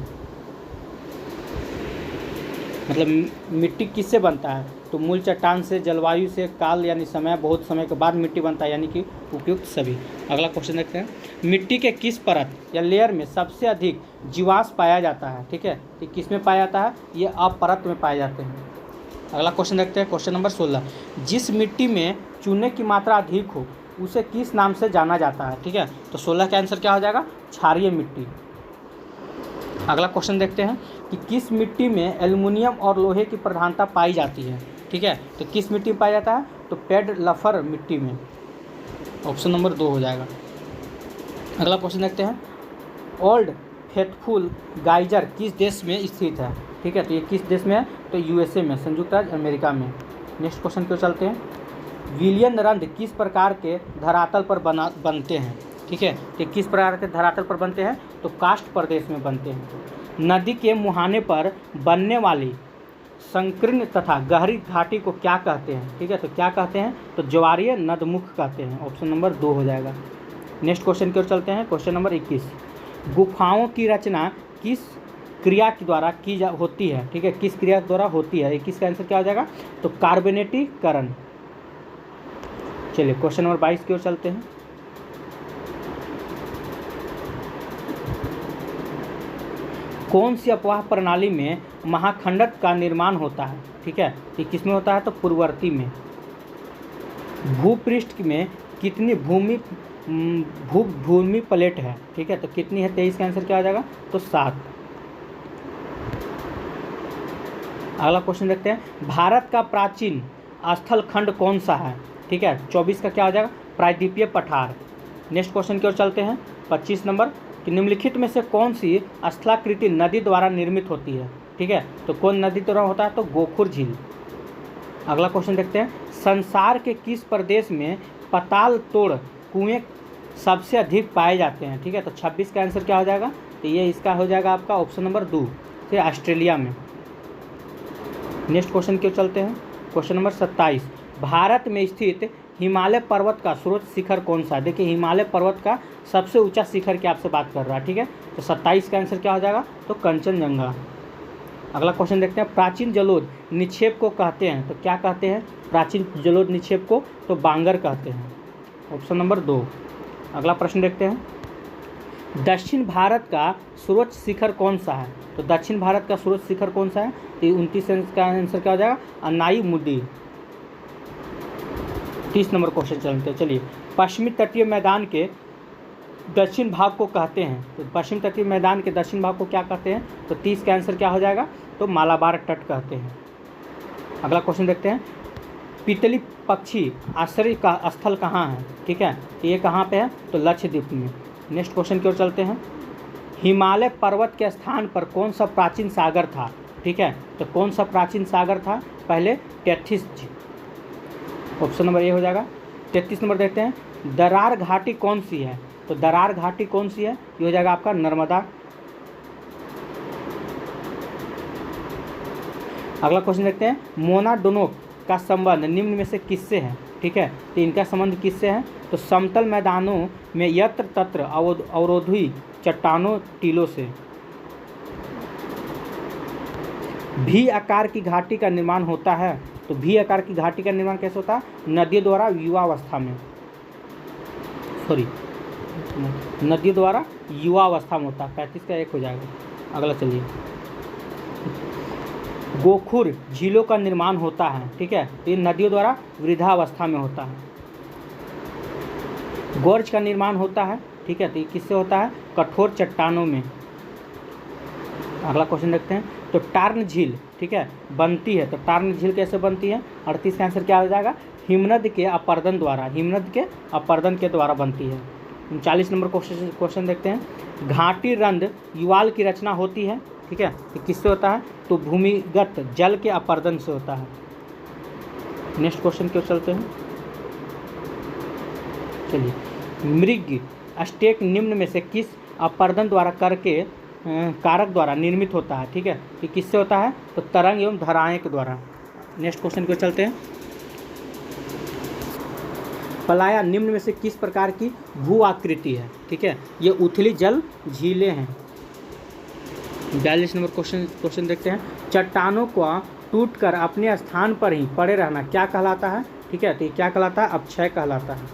मतलब मिट्टी किससे बनता है? तो मूल चट्टान से, जलवायु से, काल यानी समय, बहुत समय के बाद मिट्टी बनता है, यानी कि उपयुक्त सभी। अगला क्वेश्चन देखते हैं, मिट्टी के किस परत या लेयर में सबसे अधिक जीवाश्म पाया जाता है? ठीक है, तो किस में पाया जाता है? ये अपरत में पाए जाते हैं। अगला क्वेश्चन देखते हैं, क्वेश्चन नंबर 16, जिस मिट्टी में चूने की मात्रा अधिक हो उसे किस नाम से जाना जाता है? ठीक है, तो 16 का आंसर क्या हो जाएगा? क्षारीय मिट्टी। अगला क्वेश्चन देखते हैं कि किस मिट्टी में एल्युमिनियम और लोहे की प्रधानता पाई जाती है? ठीक है, तो किस मिट्टी में पाया जाता है? तो पेड लफर मिट्टी में, ऑप्शन नंबर 2 हो जाएगा। अगला क्वेश्चन देखते हैं, ओल्ड फेथफुल गाइजर किस देश में स्थित है? ठीक है, तो ये किस देश में है? तो यूएसए में, संयुक्त राज्य अमेरिका में। नेक्स्ट क्वेश्चन क्यों चलते हैं, विलियन रंध्र किस प्रकार के धरातल पर बनते हैं? ठीक है, तो किस प्रकार के धरातल पर बनते हैं? तो कास्ट प्रदेश में बनते हैं। नदी के मुहाने पर बनने वाली संकीर्ण तथा गहरी घाटी को क्या कहते हैं? ठीक है, तो क्या कहते हैं? तो ज्वारीय नदमुख कहते हैं, ऑप्शन नंबर 2 हो जाएगा। नेक्स्ट क्वेश्चन की ओर चलते हैं, क्वेश्चन नंबर 21, गुफाओं की रचना किस क्रिया के द्वारा होती है? ठीक है, किस क्रिया के द्वारा होती है? 21 का आंसर क्या हो जाएगा? तो कार्बोनेटीकरण। चलिए क्वेश्चन नंबर 22 की ओर चलते हैं, कौन सी अपवाह प्रणाली में महाखंडक का निर्माण होता है? ठीक है, ये किस में होता है? तो पूर्ववर्ती में। भूपृष्ठ में कितनी भूमि प्लेट है? ठीक है, तो कितनी है? 23 का आंसर क्या हो जाएगा? तो 7। अगला क्वेश्चन देखते हैं, भारत का प्राचीन स्थल खंड कौन सा है? ठीक है, 24 का क्या हो जाएगा? प्रायद्वीपीय पठार। नेक्स्ट क्वेश्चन की ओर चलते हैं, 25 नंबर, कि निम्नलिखित में से कौन सी स्थलाकृति नदी द्वारा निर्मित होती है? ठीक है, तो कौन नदी द्वारा होता है? तो गोखुर झील। अगला क्वेश्चन देखते हैं, संसार के किस प्रदेश में पताल तोड़ कुएं सबसे अधिक पाए जाते हैं? ठीक है, तो 26 का आंसर क्या हो जाएगा? तो ये इसका हो जाएगा आपका ऑप्शन नंबर 2, ठीक है, ऑस्ट्रेलिया में। नेक्स्ट क्वेश्चन की ओर चलते हैं, क्वेश्चन नंबर 27, भारत में स्थित हिमालय पर्वत का सर्वोच्च शिखर कौन सा है? देखिए, हिमालय पर्वत का सबसे ऊंचा शिखर की आपसे बात कर रहा है। ठीक है, तो 27 का आंसर क्या हो जाएगा? तो कंचनजंगा। अगला क्वेश्चन देखते हैं, प्राचीन जलोढ़ निक्षेप को कहते हैं, तो क्या कहते हैं? प्राचीन जलोढ़ निक्षेप को तो बांगर कहते हैं, ऑप्शन नंबर 2। अगला प्रश्न देखते हैं, दक्षिण भारत का सर्वोच्च शिखर कौन सा है? तो दक्षिण भारत का सर्वोच्च शिखर कौन सा है? तो 29 का आंसर क्या हो जाएगा? अन्नाई मुदी। 30 नंबर क्वेश्चन चलते हैं, चलिए, पश्चिमी तटीय मैदान के दक्षिण भाग को कहते हैं, तो पश्चिम तटीय मैदान के दक्षिण भाग को क्या कहते हैं? तो 30 का आंसर क्या हो जाएगा? तो मालाबार तट कहते हैं। अगला क्वेश्चन देखते हैं, तितली पक्षी आश्रय का स्थल कहाँ है? ठीक है, तो ये कहाँ पे है? तो लक्षद्वीप में। नेक्स्ट क्वेश्चन की ओर चलते हैं, हिमालय पर्वत के स्थान पर कौन सा प्राचीन सागर था? ठीक है, तो कौन सा प्राचीन सागर था? पहले टेथिस, ऑप्शन नंबर ए हो जाएगा। 33 नंबर देखते हैं, दरार घाटी कौन सी है? तो दरार घाटी कौन सी है? ये हो जाएगा आपका नर्मदा। अगला क्वेश्चन देखते हैं, मोनाडोनोक का संबंध निम्न में से किससे है? ठीक है, तो इनका संबंध किससे है? तो समतल मैदानों में यत्र तत्र अवरोधी चट्टानों टीलों से। भी आकार की घाटी का निर्माण होता है, तो भी आकार की घाटी का निर्माण कैसे होता है? नदियों द्वारा युवावस्था में, नदी द्वारा युवावस्था में होता है। 35 का 1 हो जाएगा। अगला चलिए, गोखुर झीलों का निर्माण होता है। ठीक है, तो ये नदियों द्वारा वृद्धावस्था में होता है। गोर्ज का निर्माण होता है। ठीक है, तो ये किससे होता है? कठोर चट्टानों में। अगला क्वेश्चन देखते हैं, तो टार्न झील, ठीक है, बनती है, तो टार्न झील कैसे बनती है? 38 का आंसर क्या हो जाएगा? हिमनद के अपर्दन द्वारा, हिमनद के अपर्दन के द्वारा बनती है। 39 नंबर क्वेश्चन देखते हैं, घाटी रंध्र युवाल की रचना होती है। ठीक है, तो किससे होता है? तो भूमिगत जल के अपर्दन से होता है। नेक्स्ट क्वेश्चन की ओर चलते हैं, चलिए, मृग अस्टेक निम्न में से किस अपर्दन द्वारा करके कारक द्वारा निर्मित होता है? ठीक है, कि किससे होता है? तो तरंग एवं धाराएं के द्वारा। नेक्स्ट क्वेश्चन की ओर चलते हैं, पलाया निम्न में से किस प्रकार की भू आकृति है? ठीक है, ये उथली जल झीलें हैं। 42 नंबर क्वेश्चन देखते हैं। चट्टानों को टूटकर अपने स्थान पर ही पड़े रहना क्या कहलाता है? ठीक है, तो ये क्या कहलाता है? अपक्षय कहलाता है।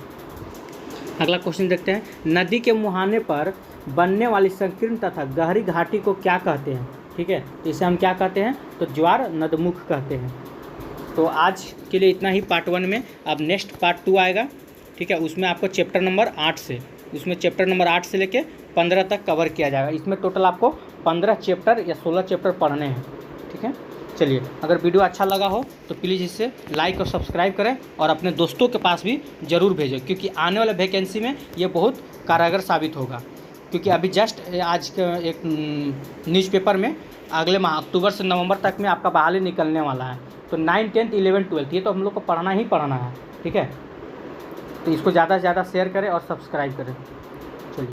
अगला क्वेश्चन देखते हैं। नदी के मुहाने पर बनने वाली संकीर्ण तथा गहरी घाटी को क्या कहते हैं? ठीक है, इसे हम क्या कहते हैं? तो ज्वार नदमुख कहते हैं। तो आज के लिए इतना ही पार्ट 1 में। अब नेक्स्ट पार्ट 2 आएगा। ठीक है, उसमें आपको चैप्टर नंबर 8 से लेके 15 तक कवर किया जाएगा। इसमें टोटल आपको 15 चैप्टर या 16 चैप्टर पढ़ने हैं। ठीक है, चलिए, अगर वीडियो अच्छा लगा हो तो प्लीज़ इसे लाइक और सब्सक्राइब करें और अपने दोस्तों के पास भी ज़रूर भेजें, क्योंकि आने वाले वैकेंसी में ये बहुत कारगर साबित होगा। क्योंकि अभी जस्ट आज के एक न्यूज़पेपर में अगले माह अक्टूबर से नवंबर तक में आपका बहाली निकलने वाला है। तो 9, 10, 11, 12 ये तो हम लोग को पढ़ना ही पढ़ना है। ठीक है, तो इसको ज़्यादा से ज़्यादा शेयर करें और सब्सक्राइब करें।